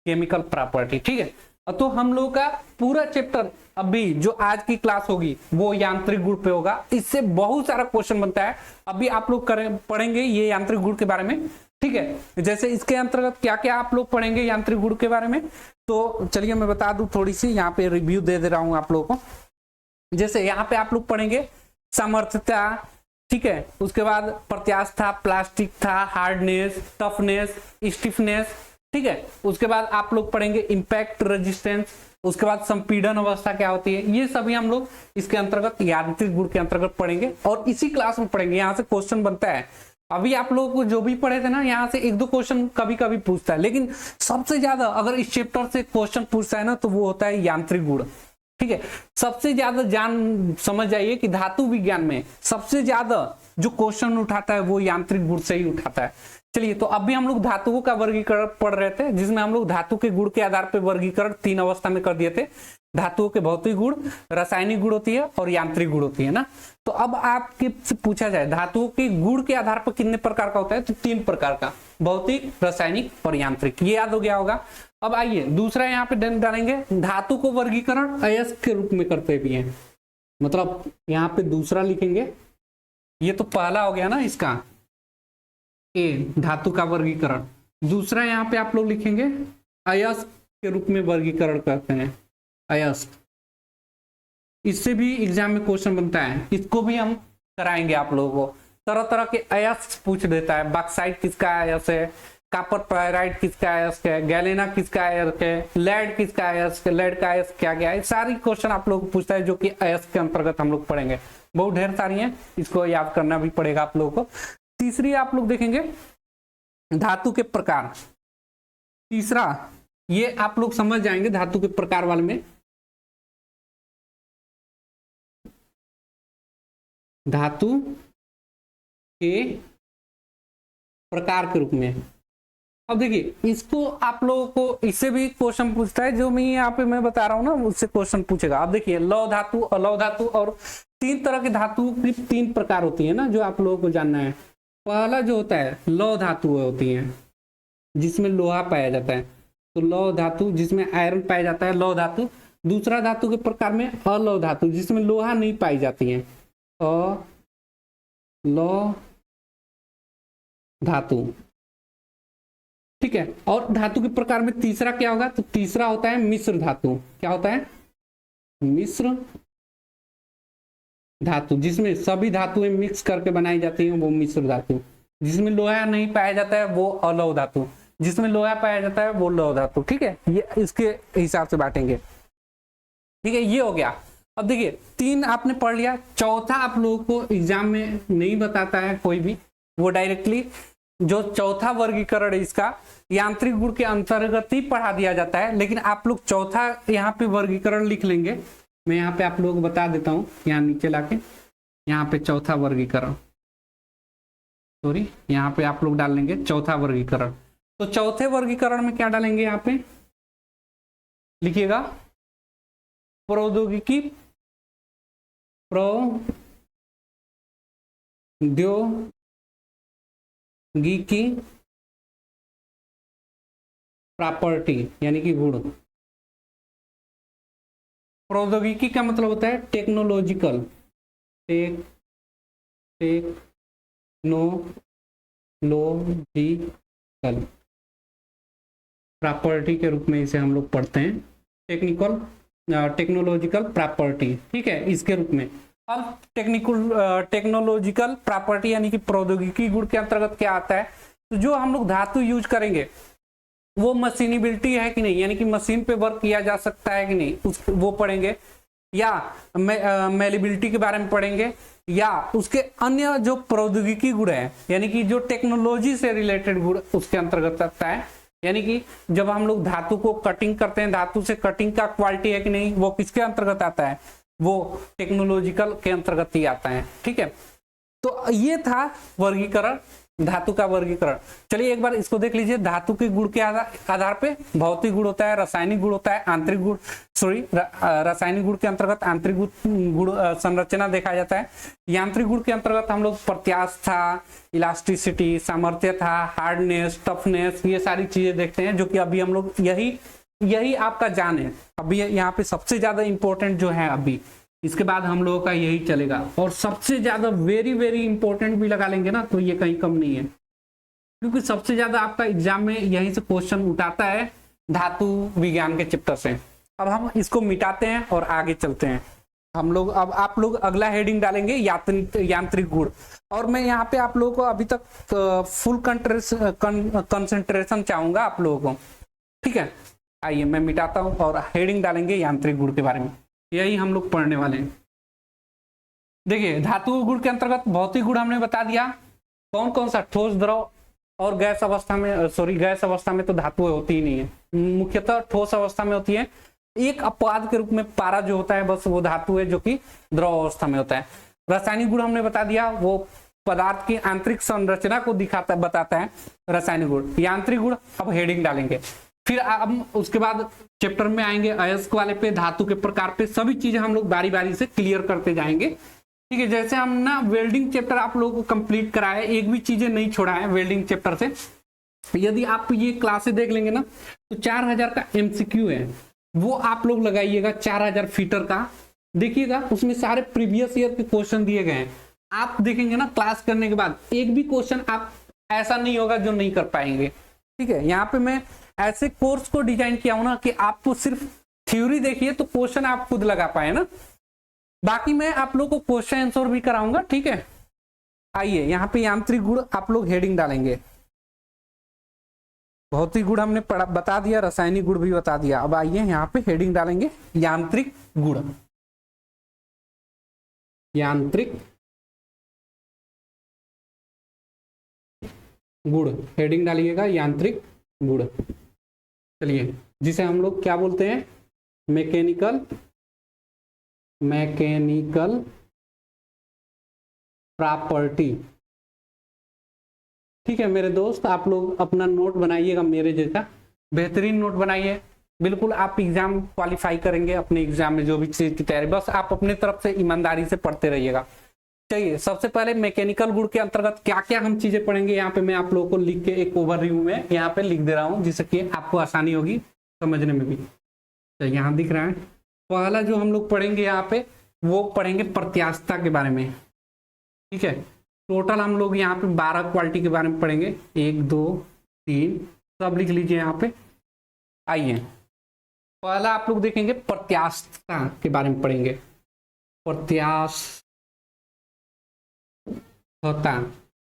[SPEAKER 1] Chemical property. ठीक है, तो हम लोग का पूरा चैप्टर अभी जो आज की क्लास होगी वो यांत्रिक गुण पे होगा। इससे बहुत सारा क्वेश्चन बनता है, अभी आप लोग पढ़ेंगे ये यांत्रिक गुण के बारे में। ठीक है, जैसे इसके अंतर्गत क्या क्या आप लोग पढ़ेंगे यांत्रिक गुण के बारे में, तो चलिए मैं बता दूं, थोड़ी सी यहाँ पे रिव्यू दे दे रहा हूं आप लोगों को। जैसे यहाँ पे आप लोग पढ़ेंगे सामर्थ्यता, ठीक है, उसके बाद प्रत्यास्था, प्लास्टिक था, हार्डनेस, टफनेस, स्टिफनेस, ठीक है, उसके बाद आप लोग पढ़ेंगे इंपैक्ट रेजिस्टेंस, उसके बाद संपीड़न अवस्था क्या होती है, ये सभी हम लोग इसके अंतर्गत यांत्रिक गुण के अंतर्गत पढ़ेंगे और इसी क्लास में पढ़ेंगे। यहाँ से क्वेश्चन बनता है, अभी आप लोगों को जो भी पढ़े थे ना, यहाँ से 1-2 क्वेश्चन कभी कभी पूछता है, लेकिन सबसे ज्यादा अगर इस चैप्टर से क्वेश्चन पूछता है ना, तो वो होता है यांत्रिक गुण। ठीक है, सबसे ज्यादा जान समझ जाइए कि धातु विज्ञान में सबसे ज्यादा जो क्वेश्चन उठाता है वो यांत्रिक गुण से ही उठाता है। चलिए, तो अभी हम लोग धातुओं का वर्गीकरण पढ़ रहे थे, जिसमें हम लोग धातु के गुण के आधार पर वर्गीकरण 3 अवस्था में कर दिए थे। धातुओं के भौतिक गुण, रासायनिक गुण होती है और यांत्रिक गुण होती है ना। तो अब आपके से पूछा जाए धातुओं के गुण के आधार पर कितने प्रकार का होता है, तो 3 प्रकार का, भौतिक, रासायनिक और यांत्रिक। ये याद हो गया होगा। अब आइए दूसरा यहाँ पे डालेंगे, धातु को वर्गीकरण अयस्क के रूप में करते भी हैं, मतलब यहाँ पे दूसरा लिखेंगे। ये तो पहला हो गया ना इसका, ए धातु का वर्गीकरण। दूसरा यहाँ पे आप लोग लिखेंगे अयस्क के रूप में वर्गीकरण करते हैं, अयस्क। इससे भी एग्जाम में क्वेश्चन बनता है, इसको भी हम कराएंगे आप लोगों को। तरह तरह के अयस्क पूछ देता है, बॉक्साइट किसका अयस्क है, कॉपर पायराइट किसका अयस्क है, गैलेना किसका अयस्क है, लेड किसका अयस्क है, लेड का अयस्क क्या क्या है, सारी क्वेश्चन आप लोग पूछता है, जो कि अयस्क के अंतर्गत हम लोग पढ़ेंगे। बहुत ढेर सारी हैं, इसको याद करना भी पड़ेगा आप लोगों को। तीसरी आप लोग देखेंगे धातु के प्रकार। तीसरा ये आप लोग समझ जाएंगे धातु के प्रकार वाले में, धातु के प्रकार के रूप में। अब देखिए, इसको आप लोगों को इससे भी क्वेश्चन पूछता है, जो मैं यहाँ पे मैं बता रहा हूँ ना, उससे क्वेश्चन पूछेगा। अब देखिए, लौह धातु, अलौह धातु और 3 तरह की धातु की 3 प्रकार होती है ना, जो आप लोगों को जानना है। पहला जो होता है लौह धातु होती है, जिसमें लोहा पाया जाता है, तो लौह धातु जिसमें आयरन पाया जाता है, लौह धातु। दूसरा धातु के प्रकार में अलौह धातु, जिसमें लोहा नहीं पाई जाती है, अलौह धातु। ठीक है, और धातु के प्रकार में तीसरा क्या होगा, तो तीसरा होता है मिश्र धातु। क्या होता है? मिश्र धातु, जिसमें सभी धातुएं मिक्स करके बनाई जाती हैं, वो मिश्र धातु। जिसमें लोहा नहीं पाया जाता है वो अलौह धातु, जिसमें लोहा पाया जाता है वो लौह धातु। ठीक है, ये इसके हिसाब से बांटेंगे। ठीक है, ये हो गया। अब देखिए, 3 आपने पढ़ लिया। चौथा आप लोगों को एग्जाम में नहीं बताता है कोई भी, वो डायरेक्टली जो चौथा वर्गीकरण है इसका यांत्रिक गुण के अंतर्गत ही पढ़ा दिया जाता है, लेकिन आप लोग चौथा यहाँ पे वर्गीकरण लिख लेंगे। मैं यहाँ पे आप लोगों को बता देता हूँ, यहाँ नीचे लाके यहाँ पे चौथा वर्गीकरण, सॉरी, यहाँ पे आप लोग डाल लेंगे चौथा वर्गीकरण। तो चौथे वर्गीकरण में क्या डालेंगे, यहाँ पे लिखिएगा प्रौद्योगिकी प्रॉपर्टी यानी कि गुण। प्रौद्योगिकी का मतलब होता है टेक्नोलॉजिकल, टेक्नोलॉजिकल प्रॉपर्टी के रूप में इसे हम लोग पढ़ते हैं, टेक्नोलॉजिकल प्रॉपर्टी, ठीक है, इसके रूप में। अब टेक्नोलॉजिकल प्रॉपर्टी यानी कि प्रौद्योगिकी गुण के अंतर्गत क्या आता है, तो जो हम लोग धातु यूज करेंगे वो मशीनिबिलिटी है कि नहीं, यानी कि मशीन पे वर्क किया जा सकता है कि नहीं, वो पढ़ेंगे, या मेलेबिलिटी के बारे में पढ़ेंगे, या उसके अन्य जो प्रौद्योगिकी गुण है यानी कि जो टेक्नोलॉजी से रिलेटेड गुण उसके अंतर्गत आता है। यानी कि जब हम लोग धातु को कटिंग करते हैं, धातु से कटिंग का क्वालिटी है कि नहीं, वो किसके अंतर्गत आता है, वो टेक्नोलॉजिकल के अंतर्गत ही आता है, ठीक है। तो ये था वर्गीकरण, धातु का वर्गीकरण। चलिए एक बार इसको देख लीजिए। धातु के गुण के आधार पे भौतिक गुण होता है, रासायनिक गुण होता है, आंतरिक गुण, रासायनिक गुण के अंतर्गत आंतरिक गुण संरचना देखा जाता है। यांत्रिक गुण के अंतर्गत हम लोग प्रत्यास्थता, इलास्टिसिटी, सामर्थ्यता, हार्डनेस, टफनेस, ये सारी चीजें देखते हैं, जो कि अभी हम लोग यही आपका जान है। अभी यहाँ पे सबसे ज्यादा इंपॉर्टेंट जो है, अभी इसके बाद हम लोगों का यही चलेगा, और सबसे ज्यादा वेरी वेरी इंपॉर्टेंट भी लगा लेंगे ना तो ये कहीं कम नहीं है, क्योंकि सबसे ज्यादा आपका एग्जाम में यहीं से क्वेश्चन उठाता है धातु विज्ञान के चैप्टर से। अब हम इसको मिटाते हैं और आगे चलते हैं हम लोग। अब आप लोग अगला हेडिंग डालेंगे यांत्रिक गुण, और मैं यहाँ पे आप लोगों को अभी तक फुल कंसंट्रेशन चाहूंगा आप लोगों को, ठीक है। आइए मैं मिटाता हूं और हेडिंग डालेंगे यांत्रिक गुण के बारे में, यही हम लोग पढ़ने वाले हैं। देखिए धातु गुण के अंतर्गत भौतिक गुण हमने बता दिया, कौन कौन सा, ठोस, द्रव और गैस अवस्था में, गैस अवस्था में तो धातुएं होती ही नहीं है, मुख्यतः ठोस अवस्था में होती है। एक अपवाद के रूप में पारा जो होता है बस वो धातु है जो कि द्रव अवस्था में होता है। रासायनिक गुण हमने बता दिया, वो पदार्थ की आंतरिक संरचना को बताता है रासायनिक गुण। यांत्रिक गुण अब हेडिंग डालेंगे, फिर हम उसके बाद चैप्टर में आएंगे अयस्क वाले पे, धातु के प्रकार पे, सभी चीजें हम लोग बारी बारी से क्लियर करते जाएंगे, ठीक है। जैसे हम ना वेल्डिंग चैप्टर आप लोगों को कंप्लीट कराया, एक भी चीजें नहीं छोड़ा है वेल्डिंग चैप्टर से। यदि आप ये क्लासेस देख लेंगे ना तो 4000 का एमसीक्यू है, वो आप लोग लगाइएगा, 4000 फीटर का देखिएगा, उसमें सारे प्रीवियस ईयर के क्वेश्चन दिए गए हैं। आप देखेंगे ना क्लास करने के बाद एक भी क्वेश्चन आप ऐसा नहीं होगा जो नहीं कर पाएंगे, ठीक है। यहाँ पे मैं ऐसे कोर्स को डिजाइन किया हूं ना कि आपको सिर्फ थ्योरी देखिए तो क्वेश्चन आप खुद लगा पाए ना, बाकी मैं आप लोग को क्वेश्चन आंसर भी कराऊंगा, ठीक है। आइए यहाँ पे यांत्रिक गुण आप लोग हेडिंग डालेंगे। भौतिक गुण हमने बता दिया, रासायनिक गुण भी बता दिया। अब आइए यहाँ पे हेडिंग डालेंगे यांत्रिक गुण। यांत्रिक गुण हेडिंग डालिएगा, यांत्रिक गुण। चलिए जिसे हम लोग क्या बोलते हैं, मैकेनिकल प्रॉपर्टी, ठीक है मेरे दोस्त। आप लोग अपना नोट बनाइएगा, मेरे जैसा बेहतरीन नोट बनाइए, बिल्कुल आप एग्जाम क्वालिफाई करेंगे अपने एग्जाम में, जो भी चीज की तैयारी, बस आप अपने तरफ से ईमानदारी से पढ़ते रहिएगा। चलिए सबसे पहले मैकेनिकल गुण के अंतर्गत क्या क्या हम चीजें पढ़ेंगे, यहाँ पे मैं आप लोगों को लिख के एक ओवरव्यू में यहाँ पे लिख दे रहा हूँ, जिससे कि आपको आसानी होगी समझने में भी। तो यहाँ दिख रहा है, पहला जो हम लोग पढ़ेंगे यहाँ पे वो पढ़ेंगे प्रत्यास्थता के बारे में, ठीक है। टोटल हम लोग यहाँ पे 12 क्वालिटी के बारे में पढ़ेंगे, 1 2 3 सब लिख लीजिए यहाँ पे। आइए पहला आप लोग देखेंगे प्रत्यास्थता के बारे में पढ़ेंगे, प्रत्यास्थता,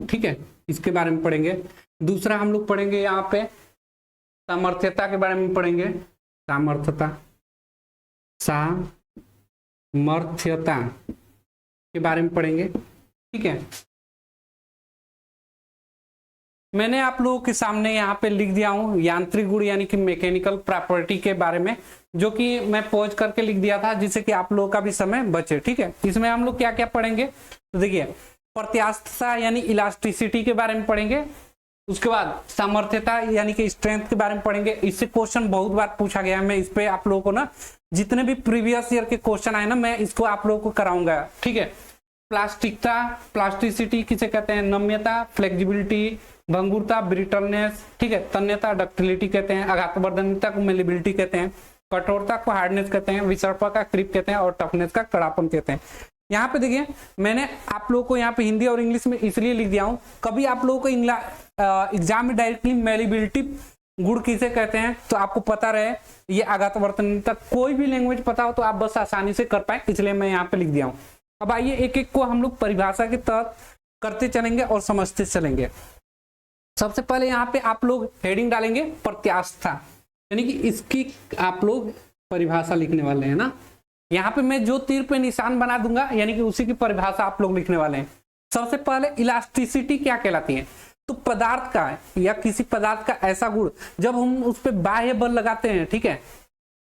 [SPEAKER 1] ठीक है, इसके बारे में पढ़ेंगे। दूसरा हम लोग पढ़ेंगे यहाँ पे सामर्थ्यता के बारे में पढ़ेंगे, सामर्थ्यता के बारे में पढ़ेंगे, ठीक है। मैंने आप लोगों के सामने यहाँ पे लिख दिया हूँ यांत्रिक गुण यानी कि मैकेनिकल प्रॉपर्टी के बारे में, जो कि मैं पॉज करके लिख दिया था जिससे कि आप लोगों का भी समय बचे, ठीक है। इसमें हम लोग क्या क्या पढ़ेंगे, तो देखिए प्रत्यास्थता यानी इलास्टिसिटी के बारे में पढ़ेंगे। उसके बाद सामर्थ्यता यानी कि स्ट्रेंथ के बारे में पढ़ेंगे। इससे क्वेश्चन बहुत बार पूछा गया है, मैं इस पे आप लोगों को ना जितने भी प्रीवियस ईयर के क्वेश्चन आए ना मैं इसको आप लोगों को कराऊंगा, ठीक है। प्लास्टिकता, प्लास्टिसिटी किसे कहते हैं, नम्यता, फ्लेक्सिबिलिटी, भंगुरता, ब्रिटलनेस, ठीक है, तन्यता, डक्टिलिटी कहते हैं, आघातवर्धनता को मेलेबिलिटी कहते हैं, कठोरता को हार्डनेस कहते हैं, विसर्पा का क्रीप कहते हैं और टफनेस का कड़ापन कहते हैं। यहाँ पे देखिए मैंने आप लोगों को यहाँ पे हिंदी और इंग्लिश में इसलिए लिख दिया हूँ, कभी आप लोगों को एग्जाम में डायरेक्टली मेलेबिलिटी गुण किसे कहते हैं तो आपको पता रहे, ये आघातवर्धनता कोई भी लैंग्वेज पता हो तो आप बस आसानी से कर पाए, इसलिए मैं यहाँ पे लिख दिया हूँ। अब आइए एक एक को हम लोग परिभाषा के तहत करते चलेंगे और समझते चलेंगे। सबसे पहले यहाँ पे आप लोग हेडिंग डालेंगे प्रत्यास्था, यानी कि इसकी आप लोग परिभाषा लिखने वाले हैं ना। यहाँ पे मैं जो तीर पे निशान बना दूंगा यानी कि उसी की परिभाषा आप लोग लिखने वाले हैं। सबसे पहले इलास्टिसिटी क्या कहलाती है, तो पदार्थ का या किसी पदार्थ का ऐसा गुण जब हम उस पर बाह्य बल लगाते हैं, ठीक है,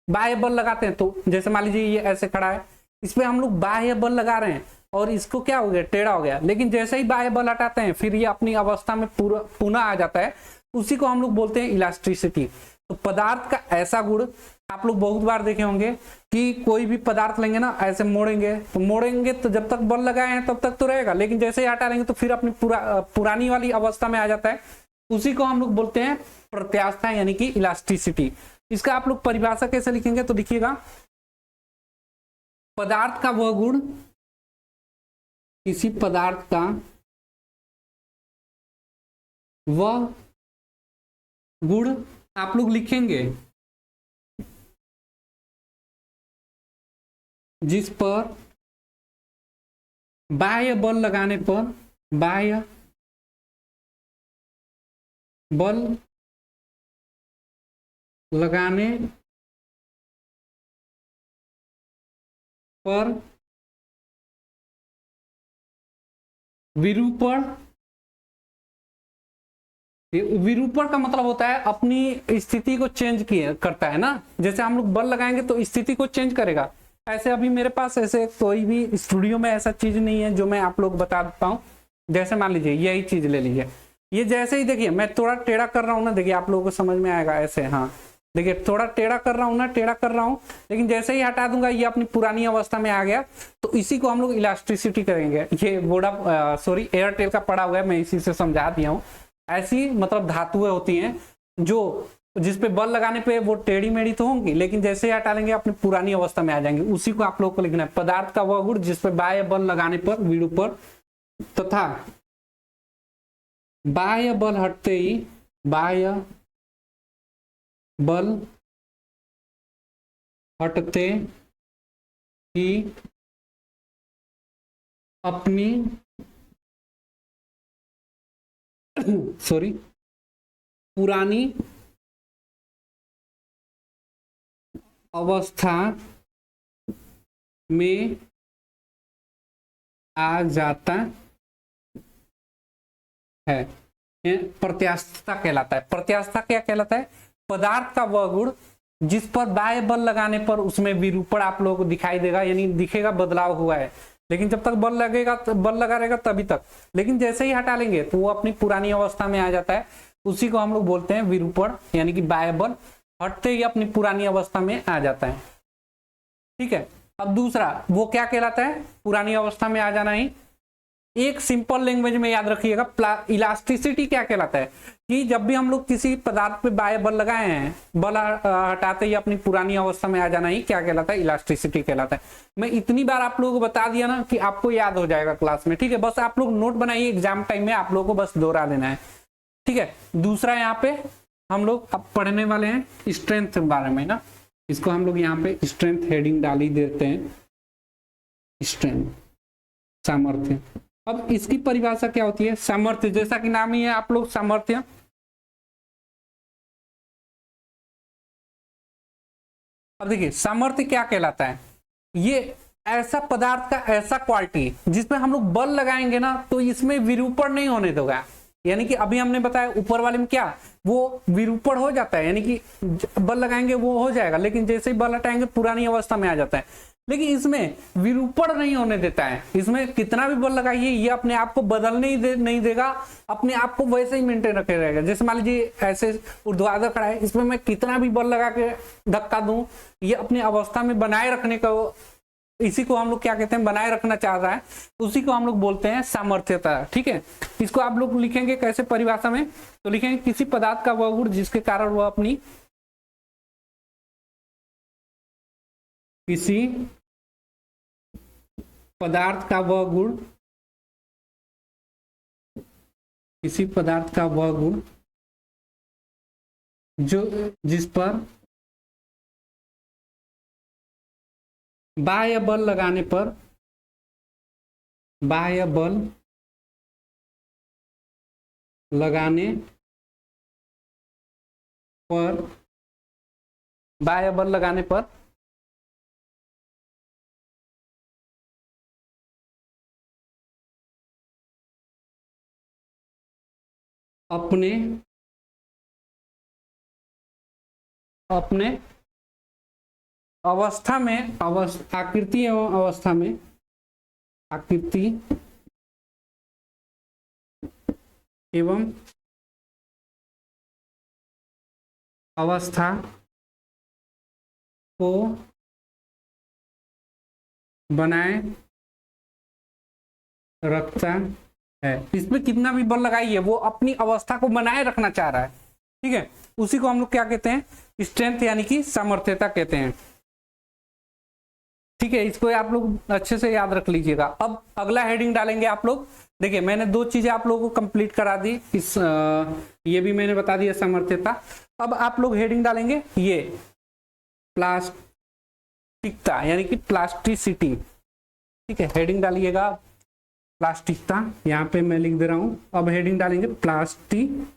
[SPEAKER 1] बाह्य बल लगाते हैं तो जैसे मान लीजिए ये ऐसे खड़ा है, इस पे हम लोग बाह्य बल लगा रहे हैं और इसको क्या हो गया, टेढ़ा हो गया, लेकिन जैसे ही बाह्य बल हटाते हैं फिर ये अपनी अवस्था में पुनः आ जाता है, उसी को हम लोग बोलते हैं इलास्टिसिटी। तो पदार्थ का ऐसा गुण आप लोग बहुत बार देखे होंगे कि कोई भी पदार्थ लेंगे ना ऐसे मोड़ेंगे तो जब तक बल लगाए हैं तब तक तो रहेगा, लेकिन जैसे ही हटा लेंगे तो फिर अपनी पुरानी वाली अवस्था में आ जाता है, उसी को हम लोग बोलते हैं प्रत्यास्था यानी कि इलास्टिसिटी। इसका आप लोग परिभाषा कैसे लिखेंगे तो लिखिएगा, पदार्थ का वह गुण, किसी पदार्थ का वह गुण आप लोग लिखेंगे जिस पर बाह्य बल लगाने पर, बाह्य बल लगाने पर विरूपण, विरूपण का मतलब होता है अपनी स्थिति को चेंज करता है ना, जैसे हम लोग बल लगाएंगे तो स्थिति को चेंज करेगा। ऐसे अभी मेरे पास ऐसे कोई भी स्टूडियो में ऐसा चीज नहीं है जो मैं आप लोग बता देता हूँ। जैसे मान लीजिए यही चीज ले लीजिए, ये जैसे ही देखिए मैं थोड़ा टेढ़ा कर रहा हूँ ना, देखिए आप लोगों को समझ में आएगा ऐसे, हाँ देखिए थोड़ा टेढ़ा कर रहा हूँ ना, टेढ़ा कर रहा हूँ, लेकिन जैसे ही हटा दूंगा ये अपनी पुरानी अवस्था में आ गया, तो इसी को हम लोग इलास्टिसिटी करेंगे। ये वोडा सॉरी एयरटेल का पड़ा हुआ है, मैं इसी से समझा दिया हूँ। ऐसी मतलब धातुएं होती हैं जो जिसपे बल लगाने पे वो टेढ़ी मेढ़ी तो होंगी, लेकिन जैसे ही हटा लेंगे अपनी पुरानी अवस्था में आ जाएंगे, उसी को आप लोग को लिखना है। पदार्थ का वह गुण जिसपे बाह्य बल लगाने पर विरूपण तथा बाह्य बल हटते ही, बाह्य बल हटते ही अपनी सॉरी पुरानी अवस्था में आ जाता है, प्रत्यास्थता कहलाता है। प्रत्यास्थता क्या कहलाता है, पदार्थ का वह गुण जिस पर बाह्य बल लगाने पर उसमें विरूपण आप लोगों को दिखाई देगा, यानी दिखेगा बदलाव हुआ है, लेकिन जब तक बल लगेगा, बल लगा रहेगा तभी तक, लेकिन जैसे ही हटा लेंगे तो वो अपनी पुरानी अवस्था में आ जाता है, उसी को हम लोग बोलते हैं विरूपण, यानी कि बाह्य बल हटते ही अपनी पुरानी अवस्था में आ जाता है। ठीक है, अब दूसरा वो क्या कहलाता है, पुरानी अवस्था में आ जाना ही। एक सिंपल लैंग्वेज में याद रखिएगा, इलास्टिसिटी क्या कहलाता है कि जब भी हम लोग किसी पदार्थ पे बाह्य बल लगाए हैं, बल हटाते ही अपनी पुरानी अवस्था में आ जाना ही क्या कहलाता है, इलास्टिसिटी कहलाता है। मैं इतनी बार आप लोगों को बता दिया ना कि आपको याद हो जाएगा क्लास में। ठीक है, बस आप लोग नोट बनाइए, एग्जाम टाइम में आप लोगों को बस दोहरा देना है। ठीक है, दूसरा यहाँ पे हम लोग अब पढ़ने वाले हैं स्ट्रेंथ के बारे में ना, इसको हम लोग यहाँ पे स्ट्रेंथ हेडिंग डाल ही देते हैं, स्ट्रेंथ सामर्थ्य। अब इसकी परिभाषा क्या होती है, सामर्थ्य, जैसा कि नाम ही है आप लोग सामर्थ्य। अब देखिए सामर्थ्य क्या कहलाता है, ये ऐसा पदार्थ का ऐसा क्वालिटी जिसमें हम लोग बल लगाएंगे ना तो इसमें विरूपण नहीं होने देगा, यानी कि अभी हमने बताया ऊपर वाले में क्या वो विरूपण हो जाता है, यानी कि बल लगाएंगे वो हो जाएगा, लेकिन जैसे ही बल हटाएंगे पुरानी अवस्था में आ जाता है। लेकिन इसमें विरूपण नहीं होने देता है। इसमें कितना भी बल लगाइए ये अपने आप को बदलने ही नहीं देगा, अपने आप को वैसे ही मेंटेन रखे रहेगा। जैसे मान लीजिए ऐसे ऊर्ध्वाधर खड़ा है, इसमें मैं कितना भी बल लगा के धक्का दूं ये अपनी अवस्था में बनाए रखने का, इसी को हम लोग क्या कहते हैं, बनाए रखना चाह रहा है, उसी को हम लोग बोलते हैं सामर्थ्यता। ठीक है, इसको आप लोग लिखेंगे कैसे परिभाषा में, तो लिखेंगे किसी पदार्थ का वह गुण जिसके कारण वह अपनी, किसी पदार्थ का वह गुण, किसी पदार्थ का वह गुण जो जिस पर बाह्य बल लगाने पर, बाह्य बल लगाने पर, बाह्य बल लगाने पर अपने अवस्था में, आकृति एवं अवस्था में, आकृति एवं अवस्था को बनाए रखता है। इसमें कितना भी बल लगाइए वो अपनी अवस्था को बनाए रखना चाह रहा है। ठीक है, उसी को हम लोग क्या कहते हैं, स्ट्रेंथ यानी कि सामर्थ्यता कहते हैं। ठीक है, इसको आप लोग अच्छे से याद रख लीजिएगा। अब अगला हेडिंग डालेंगे आप लोग। देखिए मैंने दो चीजें आप लोगों को कंप्लीट करा दी, इस ये भी मैंने बता दिया सामर्थ्यता। अब आप लोग हेडिंग डालेंगे ये प्लास्टिकता यानी कि प्लास्टिसिटी। ठीक है, हेडिंग डालिएगा प्लास्टिकता, यहाँ पे मैं लिख दे रहा हूं। अब हेडिंग डालेंगे प्लास्टिसिटी।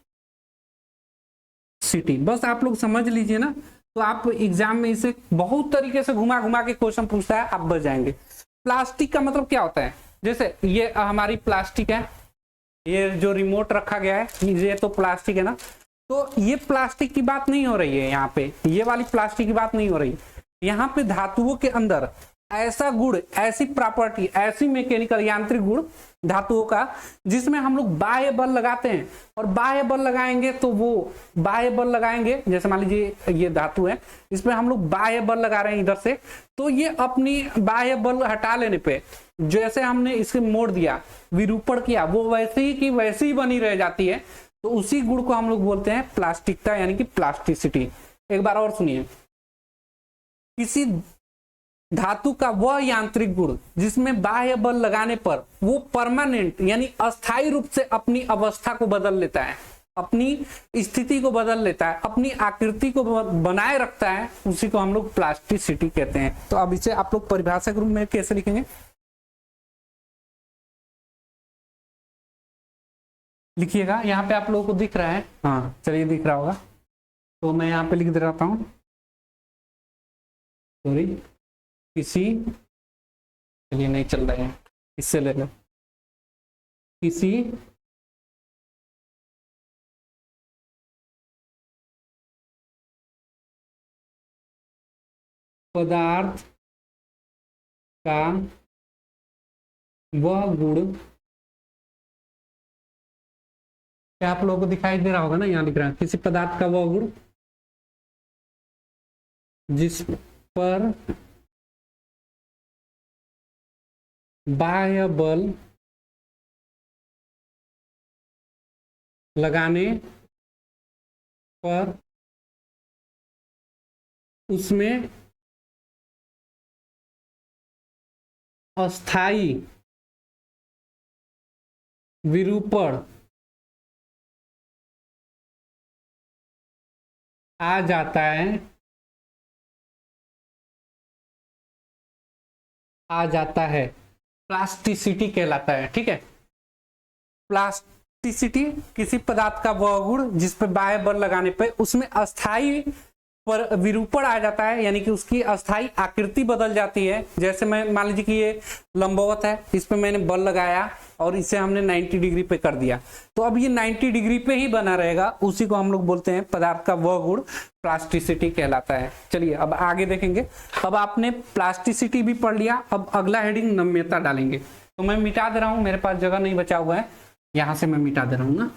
[SPEAKER 1] बस आप लोग समझ लीजिए ना, तो आप एग्जाम में इसे बहुत तरीके से घुमा घुमा के क्वेश्चन पूछता है, आप बच जाएंगे। प्लास्टिक का मतलब क्या होता है, जैसे ये हमारी प्लास्टिक है, ये जो रिमोट रखा गया है ये तो प्लास्टिक है ना, तो ये प्लास्टिक की बात नहीं हो रही है यहाँ पे, ये वाली प्लास्टिक की बात नहीं हो रही। यहाँ पे धातुओं के अंदर ऐसा गुण, ऐसी प्रॉपर्टी, ऐसी मैकेनिकल यांत्रिक गुण धातुओं का जिसमें हम लोग बाह्य बल लगाते हैं, और बाह्य बल लगाएंगे तो वो बाह्य बल लगाएंगे, जैसे मान लीजिए ये धातु है, इसमें हम लोग बाह्य बल लगा रहे हैं इधर से, तो ये अपनी बाह्य बल हटा लेने पे जैसे हमने इसे मोड़ दिया, विरूपण किया, वो वैसे ही की वैसे ही बनी रह जाती है। तो उसी गुण को हम लोग बोलते हैं प्लास्टिकता यानी कि प्लास्टिसिटी। एक बार और सुनिए, किसी धातु का वह यांत्रिक गुण जिसमें बाह्य बल लगाने पर वो परमानेंट यानी अस्थायी रूप से अपनी अवस्था को बदल लेता है, अपनी स्थिति को बदल लेता है, अपनी आकृति को बनाए रखता है, उसी को हम लोग प्लास्टिसिटी कहते हैं। तो अब इसे आप लोग परिभाषा के रूप में कैसे लिखेंगे, लिखिएगा। यहाँ पे आप लोगों को दिख रहा है, हाँ चलिए दिख रहा होगा, तो मैं यहाँ पे लिख दे रहा हूँ, सॉरी किसी, चलिए नहीं चल रहे हैं, इससे ले लो, किसी पदार्थ का वह गुण, क्या आप लोगों को दिखाई दे रहा होगा ना, यहाँ लिख रहा है किसी पदार्थ का वह गुण जिस पर बाह्य बल लगाने पर उसमें अस्थाई विरूपण आ जाता है, प्लास्टिसिटी कहलाता है। ठीक है, प्लास्टिसिटी किसी पदार्थ का वह गुण जिस पर बाह्य बल लगाने पर उसमें अस्थाई पर विरूपण आ जाता है, यानी कि उसकी अस्थाई आकृति बदल जाती है। जैसे मैं मान लीजिए कि ये लंबवत है, इस पे मैंने बल लगाया और इसे हमने 90 डिग्री पे कर दिया, तो अब ये 90 डिग्री पे ही बना रहेगा। उसी को हम लोग बोलते हैं पदार्थ का वह गुण प्लास्टिसिटी कहलाता है। चलिए अब आगे देखेंगे। अब आपने प्लास्टिसिटी भी पढ़ लिया, अब अगला हेडिंग नम्यता डालेंगे। तो मैं मिटा दे रहा हूं, मेरे पास जगह नहीं बचा हुआ है, यहां से मैं मिटा दे रहा हूं ना।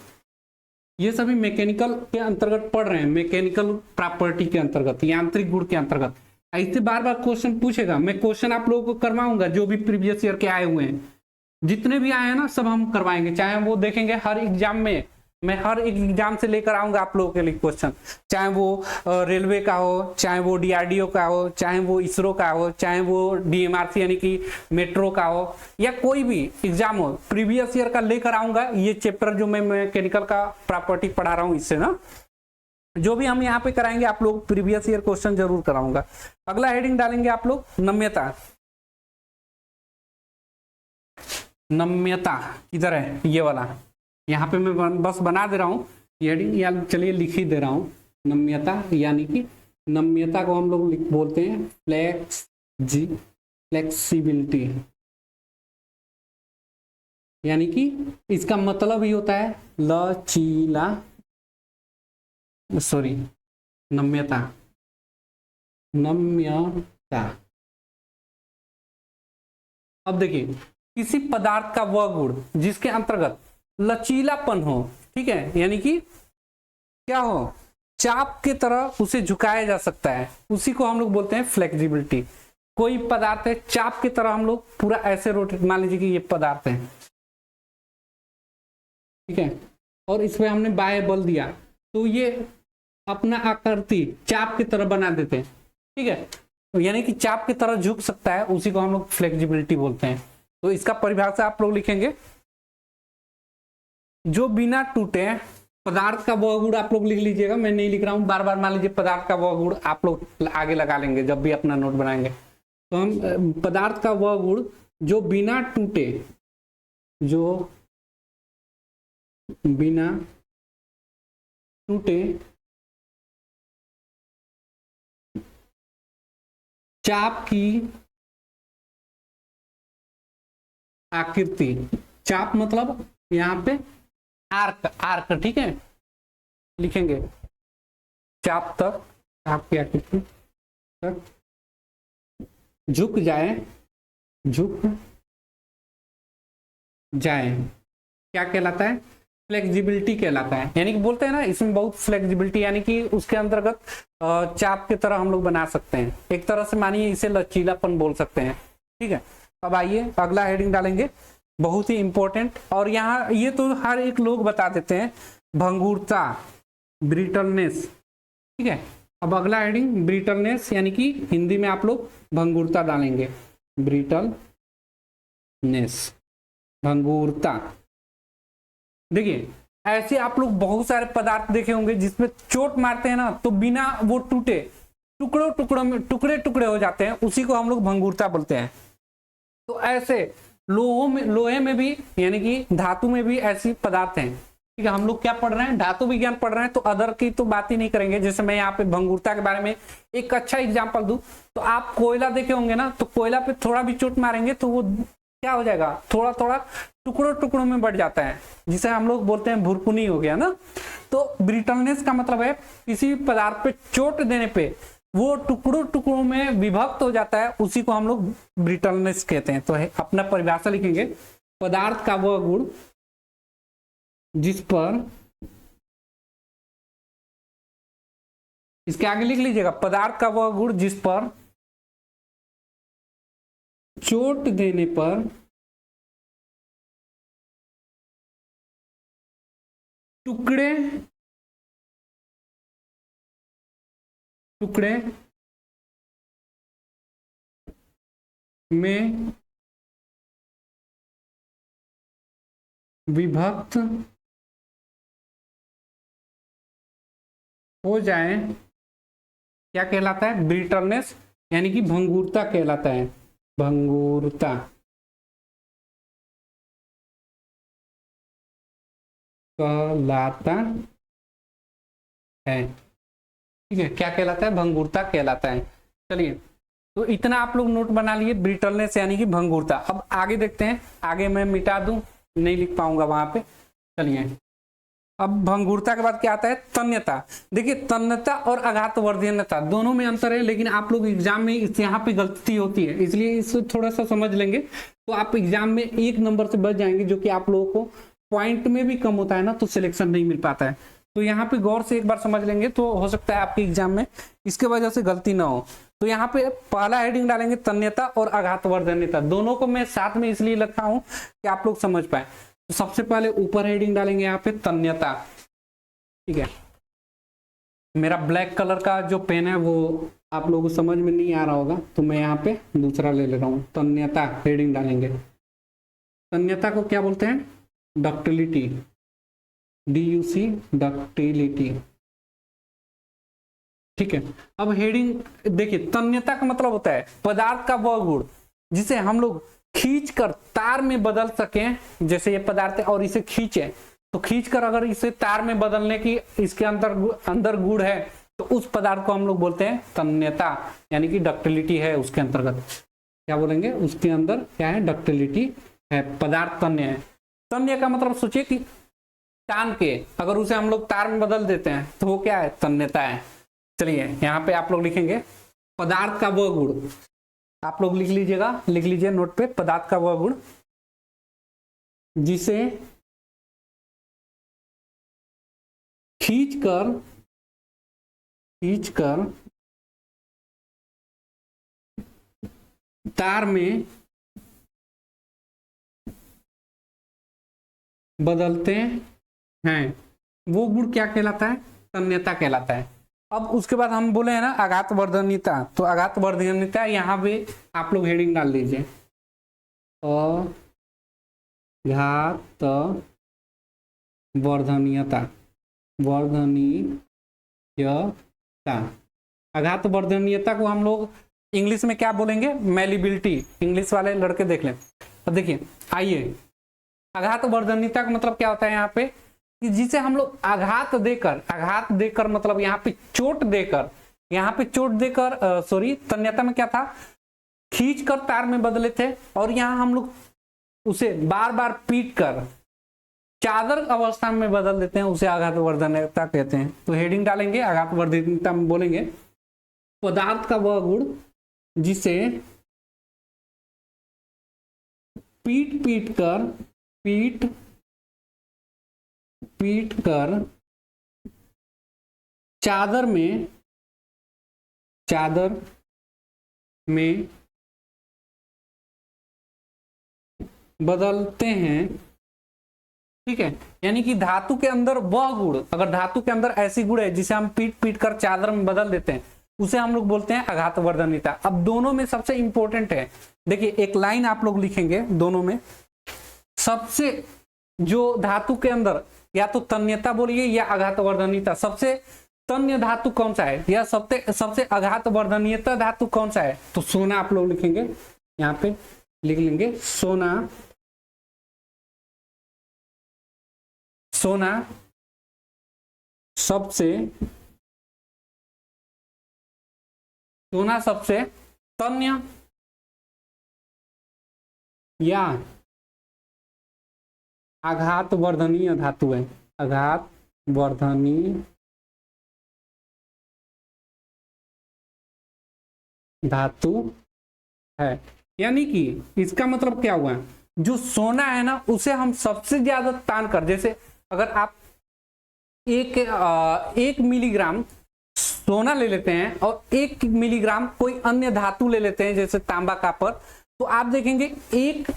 [SPEAKER 1] ये सभी मैकेनिकल के अंतर्गत पढ़ रहे हैं, मैकेनिकल प्रॉपर्टी के अंतर्गत, यांत्रिक गुण के अंतर्गत। ऐसे बार बार क्वेश्चन पूछेगा, मैं क्वेश्चन आप लोगों को करवाऊंगा जो भी प्रीवियस ईयर के आए हुए हैं, जितने भी आए हैं ना सब हम करवाएंगे, चाहे वो देखेंगे हर एग्जाम में, मैं हर एक एग्जाम से लेकर आऊंगा आप लोगों के लिए क्वेश्चन, चाहे वो रेलवे का हो, चाहे वो डीआरडीओ का हो, चाहे वो इसरो का हो, चाहे वो डीएमआरसी यानी कि मेट्रो का हो, या कोई भी एग्जाम हो, प्रीवियस ईयर का लेकर आऊंगा। ये चैप्टर जो मैं मैकेनिकल का प्रॉपर्टी पढ़ा रहा हूँ, इससे ना जो भी हम यहाँ पे कराएंगे आप लोग प्रीवियस ईयर क्वेश्चन जरूर कराऊंगा। अगला हेडिंग डालेंगे आप लोग नम्यता। नम्यता किधर है, ये वाला, यहाँ पे मैं बस बना दे रहा हूँ ये हेडिंग, या चलिए लिख ही दे रहा हूँ। नम्यता यानी कि नम्यता को हम लोग बोलते हैं फ्लेक्सिबिलिटी, यानी कि इसका मतलब ही होता है लचीला, सॉरी नम्यता, नम्यता। अब देखिए, किसी पदार्थ का वह गुण जिसके अंतर्गत लचीलापन हो, ठीक है, यानी कि क्या हो, चाप की तरह उसे झुकाया जा सकता है, उसी को हम लोग बोलते हैं फ्लेक्सिबिलिटी। कोई पदार्थ है, चाप की तरह हम लोग पूरा ऐसे रोटेट, मान लीजिए कि ये पदार्थ है, ठीक है, और इसमें हमने बाह्य बल दिया तो ये अपना आकृति चाप की तरह बना देते हैं, ठीक है, तो यानी कि चाप की तरह झुक सकता है, उसी को हम लोग फ्लेक्सिबिलिटी बोलते हैं। तो इसका परिभाषा आप लोग लिखेंगे, जो बिना टूटे पदार्थ का वह गुण, आप लोग लिख लीजिएगा, मैं नहीं लिख रहा हूं बार बार, मान लीजिए पदार्थ का वह गुण आप लोग आगे लगा लेंगे जब भी अपना नोट बनाएंगे। तो हम पदार्थ का वह गुण जो बिना टूटे, जो बिना टूटे चाप की आकृति, चाप मतलब यहाँ पे आर्क, आर्क, ठीक है, लिखेंगे चाप तक, चाप की आकृति तक झुक जाए, झुक जाए, क्या कहलाता है, फ्लेक्सिबिलिटी कहलाता है। यानी कि बोलते हैं ना इसमें बहुत फ्लेक्सिबिलिटी, यानी कि उसके अंतर्गत चाप की तरह हम लोग बना सकते हैं, एक तरह से मानिए इसे लचीलापन बोल सकते हैं, ठीक है। अब आइए अगला हेडिंग डालेंगे, बहुत ही इंपॉर्टेंट, और यहाँ ये तो हर एक लोग बता देते हैं, भंगुरता, ब्रिटलनेस, ठीक है। अब अगला हेडिंग ब्रिटलनेस, यानी कि हिंदी में आप लोग भंगुरता डालेंगे, ब्रिटलनेस, भंगुरता। देखिए ऐसे आप लोग बहुत सारे पदार्थ देखे होंगे जिसमें चोट मारते हैं ना तो बिना वो टूटे टुकड़ों टुकड़ों में, टुकड़े टुकड़े हो जाते हैं, उसी को हम लोग भंगुरता बोलते हैं। तो ऐसे लोहों में, लोहे में भी, यानी कि धातु में भी ऐसी पदार्थ हैं, ठीक है। हम लोग क्या पढ़ रहे हैं, धातु विज्ञान पढ़ रहे हैं, तो अदर की तो बात ही नहीं करेंगे। जैसे मैं यहाँ पे भंगुरता के बारे में एक अच्छा एग्जाम्पल दूं, तो आप कोयला देखे होंगे ना, तो कोयला पे थोड़ा भी चोट मारेंगे तो वो क्या हो जाएगा, थोड़ा थोड़ा टुकड़ों टुकड़ों में बढ़ जाता है, जिसे हम लोग बोलते हैं भुरकुनी हो गया ना। तो ब्रिटलनेस का मतलब है किसी पदार्थ पे चोट देने पे वो टुकड़ों टुकड़ों में विभक्त हो जाता है, उसी को हम लोग ब्रिटलनेस कहते हैं। तो अपना परिभाषा लिखेंगे, पदार्थ का वह गुण जिस पर, इसके आगे लिख लीजिएगा, पदार्थ का वह गुण जिस पर चोट देने पर टुकड़े टुकड़े में विभक्त हो जाए, क्या कहलाता है, ब्रिटलनेस, यानी कि भंगुरता कहलाता है, भंगुरता कहलाता है। ठीक है, क्या कहलाता है? भंगुरता कहलाता है। चलिए, तो इतना आप लोग नोट बना लिए, ब्रिटलनेस यानी कि भंगुरता। अब आगे देखते हैं, आगे मैं मिटा दूं, नहीं लिख पाऊंगा वहां पे। चलिए, अब भंगुरता के बाद क्या आता है? तन्यता। देखिए, तन्यता और आघातवर्धनीयता दोनों में अंतर है, लेकिन आप लोग एग्जाम में यहाँ पे गलती होती है, इसलिए इसे थोड़ा सा समझ लेंगे तो आप एग्जाम में 1 नंबर से बच जाएंगे, जो कि आप लोगों को पॉइंट में भी कम होता है ना, तो सिलेक्शन नहीं मिल पाता है। तो यहाँ पे गौर से एक बार समझ लेंगे तो हो सकता है आपके एग्जाम में इसके वजह से गलती ना हो। तो यहाँ पे पहला हेडिंग डालेंगे तन्यता और आघातवर्धनीयता, दोनों को मैं साथ में इसलिए रखा हूं कि आप लोग समझ पाए। तो सबसे पहले ऊपर हेडिंग डालेंगे यहाँ पे तन्यता। ठीक है, मेरा ब्लैक कलर का जो पेन है वो आप लोगों को समझ में नहीं आ रहा होगा, तो मैं यहाँ पे दूसरा ले रहा हूँ। तन्यता हेडिंग डालेंगे। तन्यता को क्या बोलते हैं? Ductility, DUC, ductility. ठीक है, अब हेडिंग देखिए, तन्यता का मतलब होता है पदार्थ का वह गुण जिसे हम लोग खींच कर तार में बदल सकें। जैसे ये पदार्थ है और इसे खींचे, तो खींचकर अगर इसे तार में बदलने की इसके अंदर गुण है, तो उस पदार्थ को हम लोग बोलते हैं तन्यता, यानी कि डक्टिलिटी है उसके अंतर्गत। क्या बोलेंगे? उसके अंदर क्या है? डक्टिलिटी है, पदार्थ तन्य है। तन्य का मतलब सोचिए कि तान के अगर उसे हम लोग तार में बदल देते हैं तो वो क्या है? तन्यता है। चलिए, यहाँ पे आप लोग लिखेंगे पदार्थ का वह गुण, आप लोग लिख लीजिएगा, लिख लीजिए नोट पे, पदार्थ का वह गुण जिसे खींचकर तार में बदलते हैं, वो गुण क्या कहलाता है? तन्यता कहलाता है। अब उसके बाद हम बोले हैं ना आघातवर्धनीयता, तो आघातवर्धनीयता यहाँ पे आप लोग हेडिंग डाल दीजिए, आघातवर्धनीयता, आघातवर्धनीयता को हम लोग इंग्लिश में क्या बोलेंगे? मैलिबिलिटी। इंग्लिश वाले लड़के देख लें। अब देखिए, आइए, आघातवर्धनीयता का मतलब क्या होता है यहाँ पे कि जिसे हम लोग आघात देकर मतलब यहाँ पे चोट देकर, सॉरी, तन्यता में क्या था? खींच कर तार में बदले थे, और यहाँ हम लोग उसे बार बार पीट कर चादर अवस्था में बदल देते हैं, उसे आघातवर्धनीयता कहते हैं। तो हेडिंग डालेंगे आघातवर्धनीयता में बोलेंगे पदार्थ का वह गुण जिसे पीट कर चादर में बदलते हैं। ठीक है, यानी कि धातु के अंदर वह गुण, अगर धातु के अंदर ऐसी गुण है जिसे हम पीट कर चादर में बदल देते हैं, उसे हम लोग बोलते हैं आघातवर्धनीयता। अब दोनों में सबसे इंपॉर्टेंट है, देखिए एक लाइन आप लोग लिखेंगे, दोनों में सबसे जो धातु के अंदर या तो तन्यता बोलिए या आघातवर्धनीयता, सबसे तन्य धातु कौन सा है या सबसे आघातवर्धनीयता धातु कौन सा है? तो सोना आप लोग लिखेंगे, यहाँ पे लिख लेंगे सोना सबसे तन्य या आघातवर्धनीय धातु है, आघातवर्धनीय धातु है। यानी कि इसका मतलब क्या हुआ? जो सोना है ना, उसे हम सबसे ज्यादा तान कर, जैसे अगर आप एक मिलीग्राम सोना ले लेते हैं और 1 मिलीग्राम कोई अन्य धातु ले लेते हैं जैसे तांबा, कॉपर, तो आप देखेंगे 1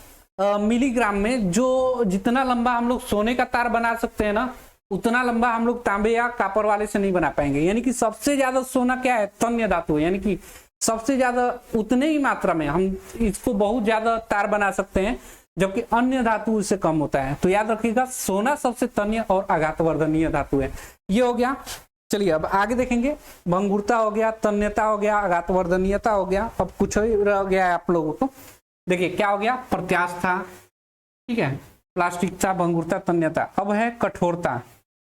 [SPEAKER 1] मिलीग्राम में जो जितना लंबा हम लोग सोने का तार बना सकते हैं ना, उतना लंबा हम लोग तांबे या कॉपर वाले से नहीं बना पाएंगे। यानी कि सबसे ज्यादा सोना क्या है? तन्य धातु है, यानी कि सबसे ज्यादा उतने ही मात्रा में हम इसको बहुत ज्यादा तार बना सकते हैं, जबकि अन्य धातु इससे कम होता है। तो याद रखिएगा, सोना सबसे तन्य और आघातवर्धनीय धातु है। ये हो गया। चलिए अब आगे देखेंगे, भंगुरता हो गया, तन्यता हो गया, आघातवर्धनीयता हो गया। अब कुछ रह गया है आप लोगों को, देखिए क्या हो गया? प्रत्यास्थता, ठीक है, प्लास्टिकता, भंगुरता, तन्यता। अब है कठोरता,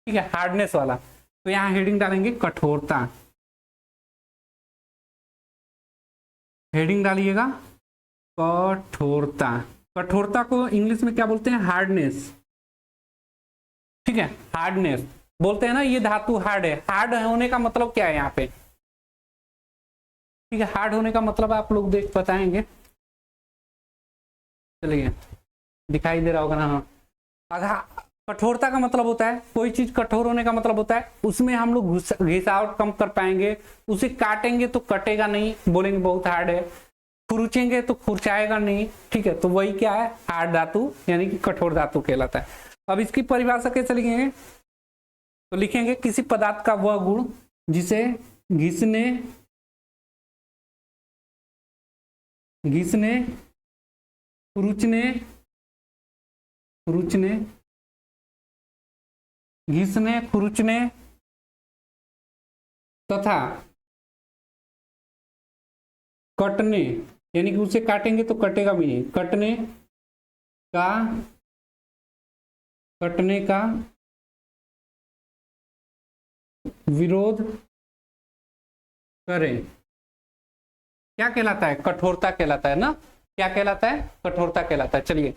[SPEAKER 1] ठीक है, हार्डनेस वाला। तो यहाँ हेडिंग डालेंगे कठोरता। हेडिंग डालिएगा कठोरता। कठोरता को इंग्लिश में क्या बोलते हैं? हार्डनेस। ठीक है, हार्डनेस बोलते हैं ना, ये धातु हार्ड है। हार्ड होने का मतलब क्या है यहाँ पे? ठीक है, हार्ड होने का मतलब आप लोग देख बताएंगे। चलिए, दिखाई दे रहा होगा ना? हाँ, कठोरता का मतलब होता है, कोई चीज कठोर होने का मतलब होता है उसमें हम लोग घिसावट कम कर पाएंगे। उसे काटेंगे तो कटेगा नहीं, बोलेंगे बहुत हार्ड है। खुरचेंगे तो खुरचाएगा नहीं। ठीक है, तो वही क्या है? हार्ड धातु, यानी कि कठोर धातु कहलाता है। अब इसकी परिभाषा कैसे लिखेंगे? तो लिखेंगे किसी पदार्थ का वह गुण जिसे घिसने खुरचने तथा कटने, यानी कि उसे काटेंगे तो कटेगा भी नहीं, कटने का विरोध करें, क्या कहलाता है? कठोरता कहलाता है ना? क्या कहलाता है? कठोरता कहलाता है। चलिए,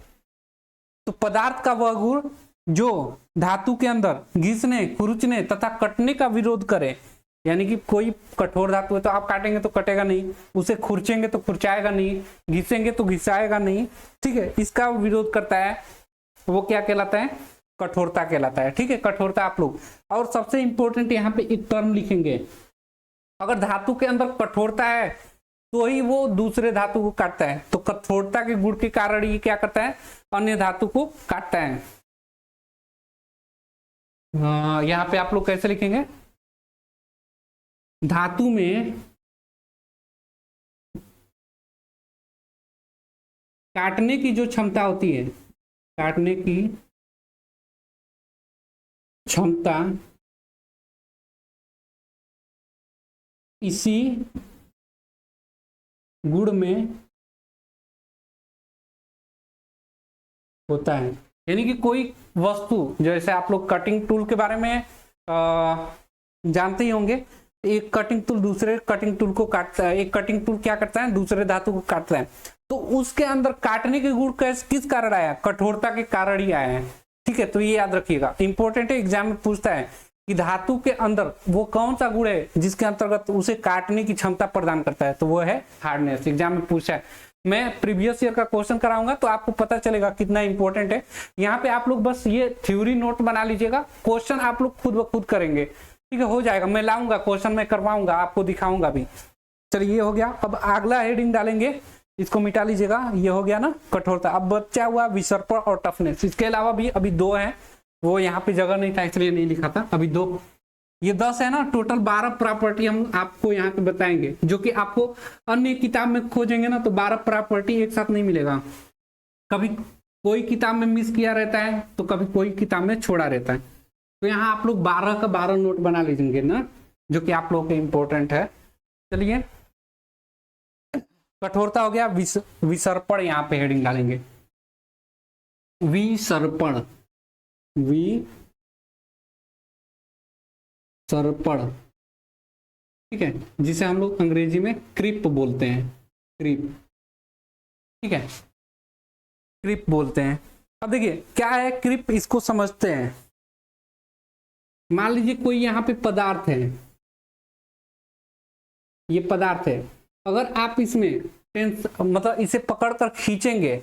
[SPEAKER 1] तो पदार्थ का वह गुण जो धातु के अंदर घिसने, खुरचने तथा कटने का विरोध करे, यानी कि कोई कठोर धातु है तो आप काटेंगे तो कटेगा नहीं, उसे खुरचेंगे तो खुरचाएगा नहीं, घिसेंगे तो घिसाएगा नहीं। ठीक है, इसका विरोध करता है, वो क्या कहलाता है? कठोरता कहलाता है। ठीक है, कठोरता आप लोग। और सबसे इंपॉर्टेंट यहाँ पे एक टर्म लिखेंगे, अगर धातु के अंदर कठोरता है तो ही वो दूसरे धातु को काटता है। तो कठोरता के गुण के कारण ये क्या करता है? अन्य धातु को काटता है। यहाँ पे आप लोग कैसे लिखेंगे? धातु में काटने की जो क्षमता होती है, काटने की क्षमता इसी गुण में होता है। यानी कि कोई वस्तु, जैसे आप लोग कटिंग टूल के बारे में जानते ही होंगे, एक कटिंग टूल दूसरे कटिंग टूल को काटता है, एक कटिंग टूल क्या करता है? दूसरे धातु को काटता है। तो उसके अंदर काटने के गुण किस कारण आया? कठोरता के कारण ही आया है। ठीक है, तो ये याद रखिएगा, इंपॉर्टेंट है, एग्जाम में पूछता है कि धातु के अंदर वो कौन सा गुण है जिसके अंतर्गत उसे काटने की क्षमता प्रदान करता है, तो वो है हार्डनेस। एग्जाम में पूछा है, मैं प्रीवियस ईयर का क्वेश्चन कराऊंगा तो आपको पता चलेगा कितना इंपॉर्टेंट है। यहाँ पे आप लोग बस ये थ्योरी नोट बना लीजिएगा, क्वेश्चन आप लोग खुद ब खुद करेंगे। ठीक है, हो जाएगा, मैं लाऊंगा क्वेश्चन, मैं करवाऊंगा, आपको दिखाऊंगा भी। चलिए, ये हो गया। अब अगला हेडिंग डालेंगे, इसको मिटा लीजिएगा, ये हो गया ना कठोरता। अब बचा हुआ विसर्पण और टफनेस। इसके अलावा भी अभी 2 हैं, वो यहाँ पे जगह नहीं था इसलिए नहीं लिखा था। अभी 2, ये 10 है ना, टोटल 12 प्रॉपर्टी हम आपको यहाँ पे बताएंगे, जो कि आपको अन्य किताब में खोजेंगे ना तो 12 प्रॉपर्टी एक साथ नहीं मिलेगा। कभी कोई किताब में मिस किया रहता है तो कभी कोई किताब में छोड़ा रहता है। तो यहाँ आप लोग 12 का 12 नोट बना लीजिएंगे ना, जो कि आप लोगों के इंपॉर्टेंट है। चलिए, कठोरता हो गया। विसर्पण, यहाँ पे हेडिंग डालेंगे विसर्पण। ठीक है, जिसे हम लोग अंग्रेजी में क्रिप बोलते हैं, क्रिप। ठीक है, क्रिप बोलते हैं। अब देखिए क्या है क्रिप, इसको समझते हैं। मान लीजिए कोई यहाँ पे पदार्थ है, ये पदार्थ है, अगर आप इसमें मतलब इसे पकड़कर खींचेंगे,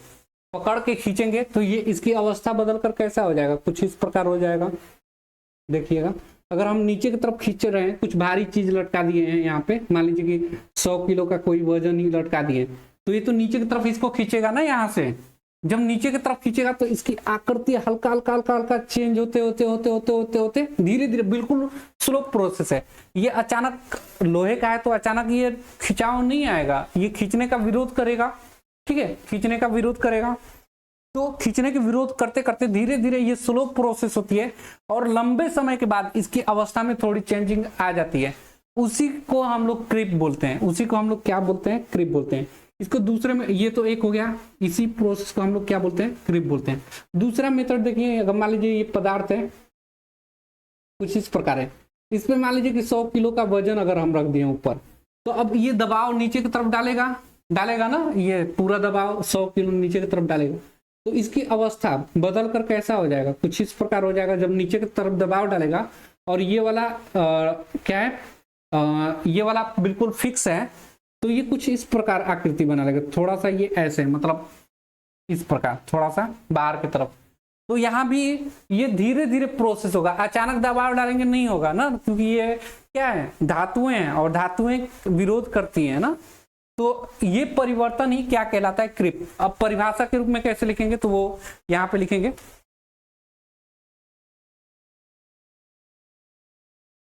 [SPEAKER 1] पकड़ के खींचेंगे तो ये इसकी अवस्था बदलकर कैसा हो जाएगा? कुछ इस प्रकार हो जाएगा। देखिएगा, अगर हम नीचे की तरफ खींच रहे हैं, कुछ भारी चीज लटका दिए हैं यहाँ पे, मान लीजिए कि 100 किलो का कोई वजन ही लटका दिए, तो ये तो नीचे की तरफ इसको खींचेगा ना। यहाँ से जब नीचे की तरफ खींचेगा तो इसकी आकृति हल्का हल्का हल्का हल्का चेंज होते होते होते होते होते होते धीरे धीरे, बिल्कुल स्लो प्रोसेस है। ये अचानक लोहे का है तो अचानक ये खिंचाव नहीं आएगा, ये खींचने का विरोध करेगा। ठीक है, खींचने का विरोध करेगा, तो खींचने के विरोध करते करते धीरे धीरे ये स्लो प्रोसेस होती है और लंबे समय के बाद इसकी अवस्था में थोड़ी चेंजिंग आ जाती है। उसी को हम लोग क्रिप बोलते हैं। उसी को हम लोग क्या बोलते हैं? क्रिप बोलते हैं। इसको दूसरे में, ये तो एक हो गया, इसी प्रोसेस को हम लोग क्या बोलते हैं? क्रिप बोलते हैं। दूसरा मेथड देखिए, अगर मान लीजिए ये पदार्थ है, कुछ इस प्रकार है, इसमें मान लीजिए कि 100 किलो का वजन अगर हम रख दिए ऊपर, तो अब ये दबाव नीचे की तरफ डालेगा, डालेगा ना, ये पूरा दबाव 100 किलो नीचे की तरफ डालेगा, तो इसकी अवस्था बदल कर कैसा हो जाएगा, कुछ इस प्रकार हो जाएगा। जब नीचे की तरफ दबाव डालेगा और ये वाला क्या है, ये वाला बिल्कुल फिक्स है, तो ये कुछ इस प्रकार आकृति बना लेगा, थोड़ा सा ये ऐसे मतलब इस प्रकार थोड़ा सा बाहर की तरफ। तो यहाँ भी ये धीरे धीरे प्रोसेस होगा, अचानक दबाव डालेंगे नहीं होगा ना, क्योंकि ये क्या है, धातुएं हैं और धातुएं विरोध करती हैं ना। तो ये परिवर्तन ही क्या कहलाता है, क्रिप। अब परिभाषा के रूप में कैसे लिखेंगे, तो वो यहाँ पे लिखेंगे,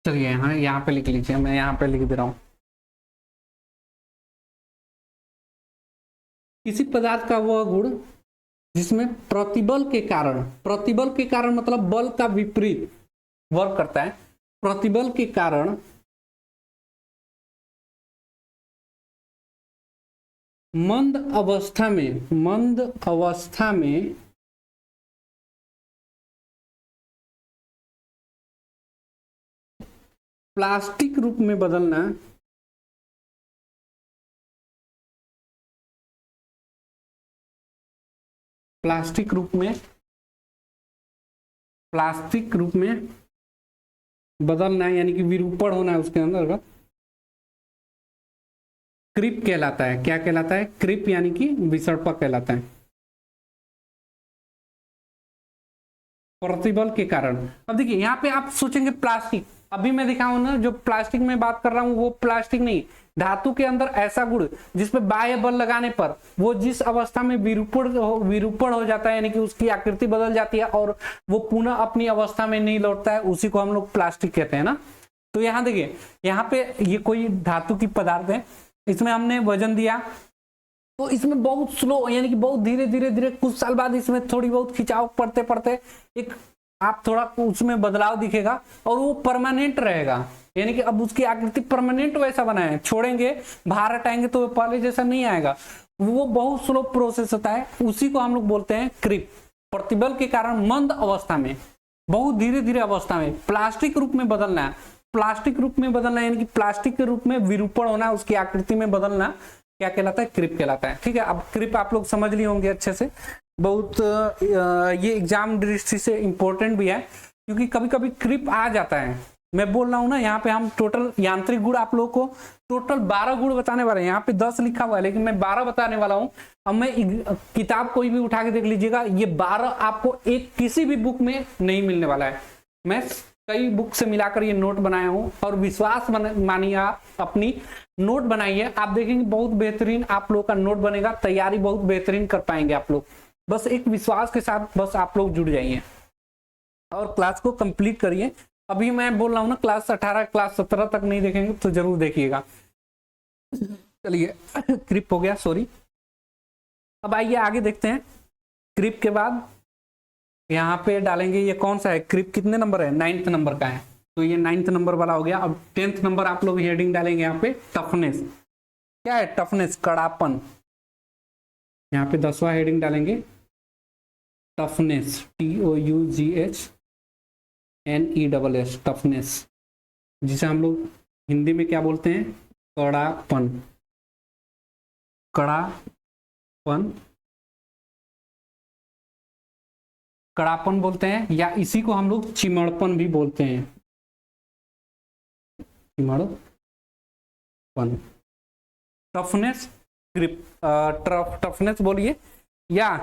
[SPEAKER 1] चलिए यहाँ पे लिख लीजिए, मैं यहाँ पे लिख दे रहा हूँ। किसी पदार्थ का वह गुण जिसमें प्रतिबल के कारण मतलब बल का विपरीत वर्क करता है, प्रतिबल के कारण मंद अवस्था में प्लास्टिक रूप में बदलना प्लास्टिक रूप में बदलना है, यानी कि विरूपण होना है उसके अंदर का, क्रिप कहलाता है। क्या कहलाता है, क्रिप, यानी कि विसर्पक कहलाता है, प्रतिबल के कारण। अब देखिए यहाँ पे आप सोचेंगे प्लास्टिक, अभी मैं दिखाऊं ना, जो प्लास्टिक में बात कर रहा हूं वो प्लास्टिक नहीं, धातु के अंदर ऐसा गुण जिसपे बाह्य बल लगाने पर वो जिस अवस्था में विरूपण हो जाता है, यानी कि उसकी आकृति बदल जाती है और वो पुनः अपनी अवस्था में नहीं लौटता है, उसी को हम लोग प्लास्टिक कहते हैं ना। तो यहाँ देखिए, यहाँ पे ये कोई धातु की पदार्थ है, इसमें हमने वजन दिया, तो इसमें बहुत स्लो, यानी कि बहुत धीरे धीरे धीरे कुछ साल बाद इसमें थोड़ी बहुत खिंचाव पड़ते पड़ते एक आप थोड़ा उसमें बदलाव दिखेगा और वो परमानेंट रहेगा, यानी कि अब उसकी आकृति परमानेंट वैसा बना है, छोड़ेंगे बाहर हटाएंगे तो पहले जैसा नहीं आएगा, वो बहुत स्लो प्रोसेस होता है, उसी को हम लोग बोलते हैं क्रिप। प्रतिबल के कारण मंद अवस्था में, बहुत धीरे धीरे अवस्था में प्लास्टिक रूप में बदलना है, प्लास्टिक रूप में बदलना यानी कि प्लास्टिक के रूप में विरूपण होना, उसकी आकृति में बदलना क्या कहलाता है, क्रिप कहलाता है। ठीक है, अब क्रिप आप लोग समझ लिए होंगे अच्छे से, बहुत ये एग्जाम दृष्टि से इंपॉर्टेंट भी है, क्योंकि कभी कभी क्रिप आ जाता है। मैं बोल रहा हूं ना, यहाँ पे हम टोटल यांत्रिक गुण आप लोगों को टोटल 12 गुण बताने वाले हैं, यहाँ पे 10 लिखा हुआ है लेकिन मैं 12 बताने वाला हूँ। अब मैं किताब कोई भी उठा के देख लीजिएगा, ये 12 आपको एक किसी भी बुक में नहीं मिलने वाला है, मैं कई बुक से मिलाकर ये नोट बनाया हूं, और विश्वास मानिए, आप अपनी नोट बनाइए, आप देखेंगे बहुत बेहतरीन आप लोग का नोट बनेगा, तैयारी बहुत बेहतरीन कर पाएंगे आप लोग, बस एक विश्वास के साथ बस आप लोग जुड़ जाइए और क्लास को कंप्लीट करिए। अभी मैं बोल रहा हूँ ना, क्लास 18 क्लास 17 तक नहीं देखेंगे तो जरूर देखिएगा। चलिए, क्रिप हो गया, सॉरी। अब आइए आगे देखते हैं। क्रिप के बाद यहाँ पे डालेंगे, ये कौन सा है, क्रिप कितने नंबर है, 9th नंबर का है, तो ये 9th नंबर वाला हो गया। अब 10th नंबर आप लोग हेडिंग डालेंगे यहाँ पे, टफनेस। क्या है टफनेस, कड़ापन। यहाँ पे 10वां हेडिंग डालेंगे, टफनेस, TOUGHNESS, टफनेस, जिसे हम लोग हिंदी में क्या बोलते हैं, कड़ापन। कड़ापन, कड़ापन बोलते हैं, या इसी को हम लोग चिमड़पन भी बोलते हैं, चिमड़पन। टफनेस, ग्रिप, टफनेस बोलिए या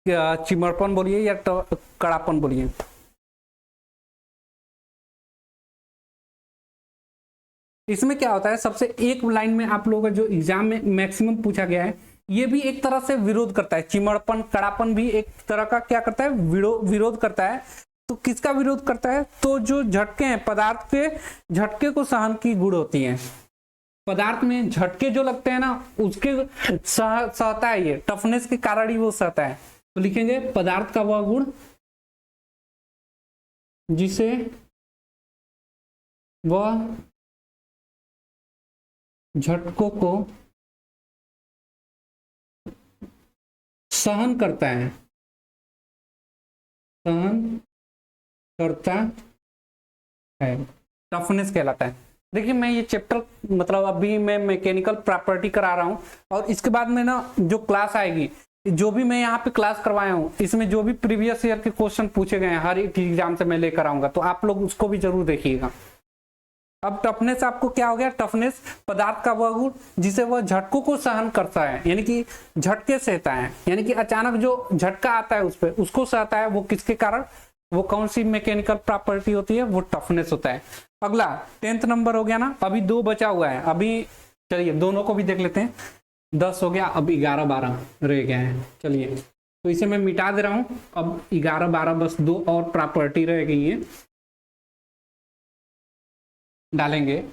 [SPEAKER 1] चिमड़पन बोलिए या कड़ापन बोलिए। इसमें क्या होता है, सबसे एक लाइन में आप लोगों का जो एग्जाम में मैक्सिमम पूछा गया है, ये भी एक तरह से विरोध करता है, चिमड़पन कड़ापन भी एक तरह का क्या करता है, विरोध करता है। तो किसका विरोध करता है, तो जो झटके हैं, पदार्थ के झटके को सहन की गुण होती है, पदार्थ में झटके जो लगते हैं ना उसके सहता है, ये टफनेस के कारण ही वो सहता है। तो लिखेंगे पदार्थ का वह गुण जिसे वह झटकों को सहन करता है, सहन करता है, टफनेस कहलाता है। देखिए मैं ये चैप्टर मतलब अभी मैं मैकेनिकल प्रॉपर्टी करा रहा हूँ, और इसके बाद में ना जो क्लास आएगी, जो भी मैं यहाँ पे क्लास करवाया हूँ, इसमें जो भी प्रीवियस ईयर के क्वेश्चन पूछे गए हैं हर एक एग्जाम से मैं लेकर आऊंगा, तो आप लोग उसको भी जरूर देखिएगा। अब टफनेस आपको क्या हो गया? टफनेस पदार्थ का वह गुण जिसे वह झटकों को सहन करता है, यानी कि झटके सहता है, यानी कि अचानक जो झटका आता है उस पर उसको सहता है। वो किसके कारण? वो कौन सी मैकेनिकल प्रॉपर्टी होती है? वो टफनेस होता है। अगला 10th नंबर हो गया ना, अभी 2 बचा हुआ है। अभी चलिए दोनों को भी देख लेते हैं। 10 हो गया, अब 11 12 रह गया है। चलिए तो इसे मैं मिटा दे रहा हूं। अब 11 12 बस 2 और प्रॉपर्टी रह गई है, डालेंगे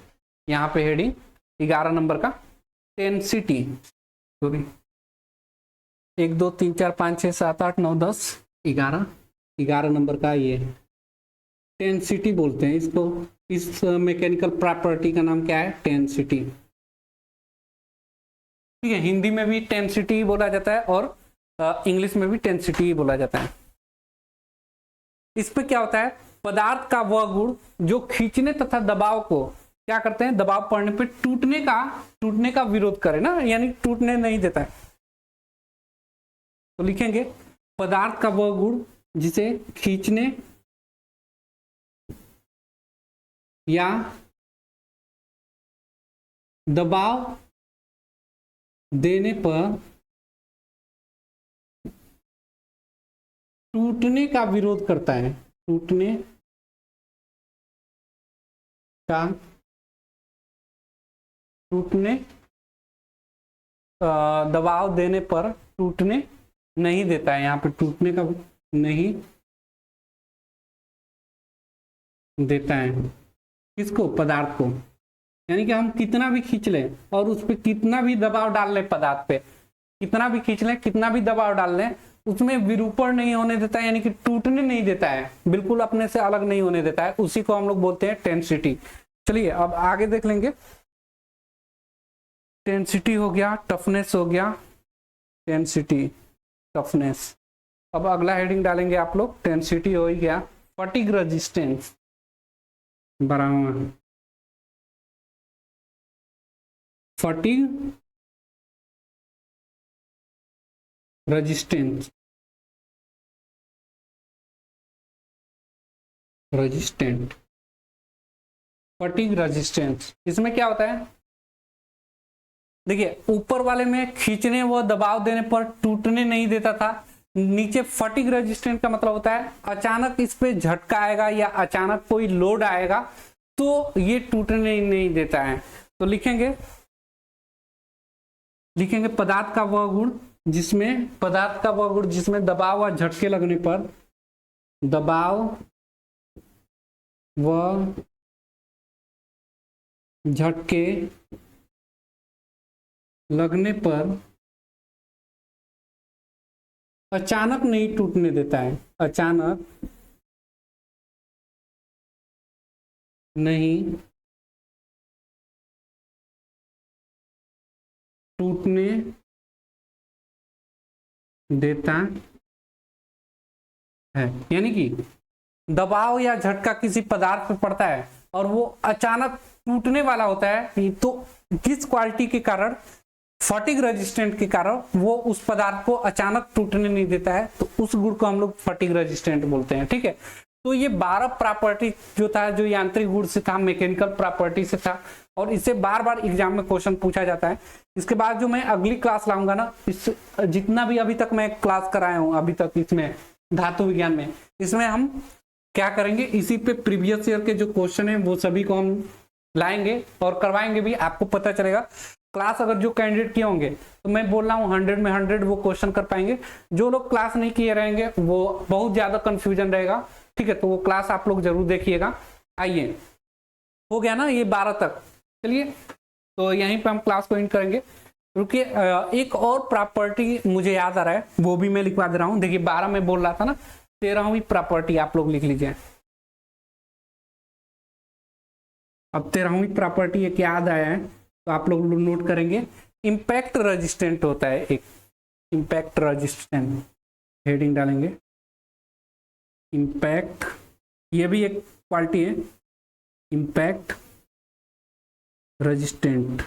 [SPEAKER 1] यहाँ पे हेडिंग 11 नंबर का टेंसिटी। सॉरी 1 2 3 4 5 6 7 8 9 10 11 नंबर का ये टेंसिटी बोलते हैं इसको। इस मैकेनिकल प्रॉपर्टी का नाम क्या है? टेंसिटी। ठीक है, हिंदी में भी टेंसिटी बोला जाता है और इंग्लिश में भी टेंसिटी बोला जाता है। इस पे क्या होता है? पदार्थ का वह गुण जो खींचने तथा दबाव को क्या करते हैं? दबाव पड़ने पे टूटने का विरोध करे ना, यानी टूटने नहीं देता है। तो लिखेंगे पदार्थ का वह गुण जिसे खींचने या दबाव देने पर टूटने का विरोध करता है। टूटने दबाव देने पर टूटने नहीं देता है। यहाँ पे टूटने का नहीं देता है। किसको? पदार्थ को। यानी कि हम कितना भी खींच लें और उस पर कितना भी दबाव डाल लें, पदार्थ पे कितना भी खींच लें, कितना भी दबाव डाल लें, उसमें विरूपण नहीं होने देता है, यानी कि टूटने नहीं देता है, बिल्कुल अपने से अलग नहीं होने देता है। उसी को हम लोग बोलते हैं टेंसिटी। चलिए अब आगे देख लेंगे। टेंसिटी हो गया, टफनेस हो गया, टेंसिटी टफनेस। अब अगला हेडिंग डालेंगे आप लोग। टेंसिटी हो ही गया, फटीग रेजिस्टेंस बराबर फटीग रेजिस्टेंस फटीग रेजिस्टेंस। इसमें क्या होता है? देखिए ऊपर वाले में खींचने व दबाव देने पर टूटने नहीं देता था। नीचे फटीग रेजिस्टेंट का मतलब होता है अचानक इस पे झटका आएगा या अचानक कोई लोड आएगा तो ये टूटने नहीं देता है। तो लिखेंगे पदार्थ का वह गुण जिसमें दबाव व झटके लगने पर अचानक नहीं टूटने देता है। अचानक नहीं टूटने देता है। यानी कि दबाव या झटका किसी पदार्थ पे पड़ता है और वो अचानक टूटने वाला होता है, तो किस क्वालिटी के कारण? फटीग रेजिस्टेंट के कारण वो उस पदार्थ को अचानक टूटने नहीं देता है, तो उस गुण को हम लोग फटीग रेजिस्टेंट बोलते हैं। ठीक है, तो ये 12 प्रॉपर्टी जो था, जो यांत्रिक गुण से था, मैकेनिकल प्रॉपर्टी से था, और इससे बार बार एग्जाम में क्वेश्चन पूछा जाता है। इसके बाद जो मैं अगली क्लास लाऊंगा ना, इस जितना भी अभी तक मैं क्लास कराया हूँ अभी तक इसमें धातु विज्ञान में, इसमें हम क्या करेंगे? इसी पे प्रीवियस ईयर के जो क्वेश्चन है वो सभी को हम लाएंगे और करवाएंगे भी। आपको पता चलेगा क्लास अगर जो कैंडिडेट किए होंगे, तो मैं बोल रहा हूँ 100 में 100 वो क्वेश्चन कर पाएंगे। जो लोग क्लास नहीं किए रहेंगे वो बहुत ज्यादा कंफ्यूजन रहेगा। ठीक है, तो वो क्लास आप लोग जरूर देखिएगा। आइए, हो गया ना ये 12 तक। चलिए तो यहीं पे हम क्लास को एंड करेंगे। रुकिए, एक और प्रॉपर्टी मुझे याद आ रहा है, वो भी मैं लिखवा दे रहा हूँ। देखिए 12 में बोल रहा था ना, 13वीं प्रॉपर्टी आप लोग लिख लीजिए। अब 13वीं प्रॉपर्टी एक याद आया है तो आप लोग नोट करेंगे। इम्पैक्ट रेजिस्टेंट होता है एक, इम्पैक्ट रेजिस्टेंट, हेडिंग डालेंगे इम्पैक्ट। ये भी एक क्वालिटी है, इम्पैक्ट रेजिस्टेंट,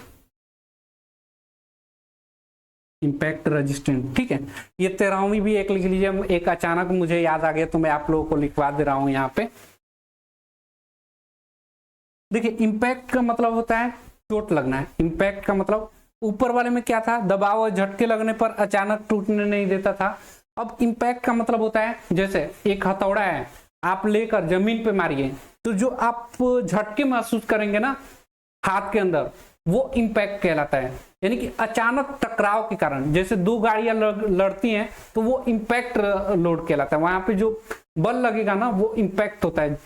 [SPEAKER 1] इम्पैक्ट रेजिस्टेंट। ठीक है, ये 13वीं भी एक लिख लीजिए। एक अचानक मुझे याद आ गया तो मैं आप लोगों को लिखवा दे रहा हूं यहाँ पे। देखिए इम्पैक्ट का मतलब होता है चोट लगना है। इम्पैक्ट का मतलब ऊपर वाले में क्या था, दबाव और झटके लगने पर अचानक टूटने नहीं देता था। अब इम्पैक्ट का मतलब होता है जैसे एक हथौड़ा है, आप लेकर जमीन पे मारिए तो जो आप झटके महसूस करेंगे ना हाथ के अंदर, वो इम्पैक्ट कहलाता है। यानी कि अचानक टकराव के कारण, जैसे दो गाड़ियां लड़ती हैं तो वो इम्पैक्ट लोड कहलाता है। वहां पे जो बल लगेगा ना वो इम्पैक्ट होता है।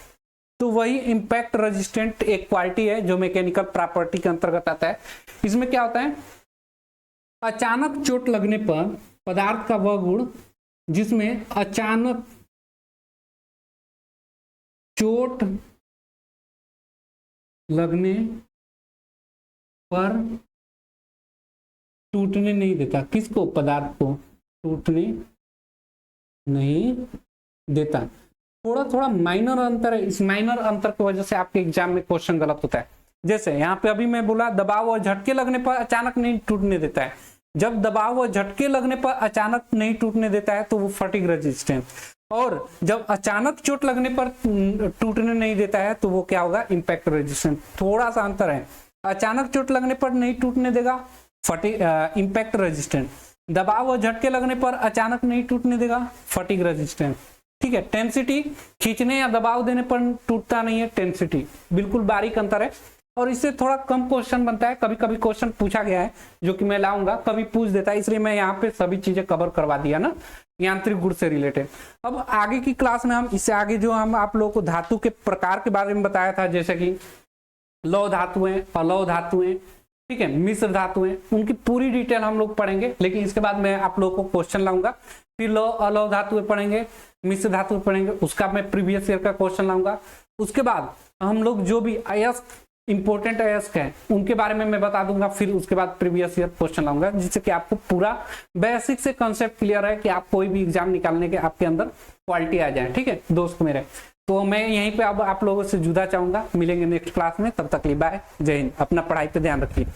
[SPEAKER 1] तो वही इम्पैक्ट रेजिस्टेंट एक क्वालिटी है जो मैकेनिकल प्रॉपर्टी के अंतर्गत आता है। इसमें क्या होता है, अचानक चोट लगने पर पदार्थ का वह गुण जिसमें अचानक चोट लगने पर टूटने नहीं देता। किसको, पदार्थ को टूटने नहीं देता। थोड़ा थोड़ा माइनर अंतर है, इस माइनर अंतर की वजह से आपके एग्जाम में क्वेश्चन गलत होता है। जैसे यहाँ पे अभी मैं बोला दबाव और झटके लगने पर अचानक नहीं टूटने देता है। जब दबाव और झटके लगने पर अचानक नहीं टूटने देता है तो वो फटीग रेजिस्टेंट, और जब अचानक चोट लगने पर टूटने नहीं देता है तो वो क्या होगा, इम्पैक्ट रेजिस्टेंट। थोड़ा सा अंतर है, अचानक चोट लगने पर नहीं टूटने देगा इम्पैक्ट रेजिस्टेंट, दबाव और झटके लगने पर अचानक नहीं टूटने देगा फटीग रेजिस्टेंट। ठीक है, टेंसिटी खींचने या दबाव देने पर टूटता नहीं है, टेंसिटी बिल्कुल बारीक अंतर है। और इससे थोड़ा कम क्वेश्चन बनता है, कभी कभी क्वेश्चन पूछा गया है जो कि मैं लाऊंगा, कभी पूछ देता है, इसलिए मैं यहाँ पे सभी चीजें कवर करवा दिया ना यांत्रिक गुण से रिलेटेड। अब आगे की क्लास में हम इससे आगे जो हम आप लोगों को धातु के प्रकार के बारे में बताया था, जैसे कि लौह धातुएं, अलौह धातुएं, ठीक है, मिश्र धातुएं, उनकी पूरी डिटेल हम लोग पढ़ेंगे। लेकिन इसके बाद मैं आप लोगों को क्वेश्चन लाऊंगा, फिर लौह अलौह धातुएं पढ़ेंगे, मिश्र धातु पढ़ेंगे, उसका मैं प्रीवियस ईयर का क्वेश्चन लाऊंगा। उसके बाद हम लोग जो भी अयस्क इंपॉर्टेंट अयस्क है उनके बारे में मैं बता दूंगा, फिर उसके बाद प्रीवियस ईयर क्वेश्चन लाऊंगा, जिससे कि आपको पूरा बेसिक से कंसेप्ट क्लियर है कि आप कोई भी एग्जाम निकालने के आपके अंदर क्वालिटी आ जाए। ठीक है दोस्त मेरे, तो मैं यहीं पे अब आप लोगों से जुदा चाहूंगा। मिलेंगे नेक्स्ट क्लास में, तब तक के लिए बाय, जय हिंद। अपना पढ़ाई पे ध्यान रखिए।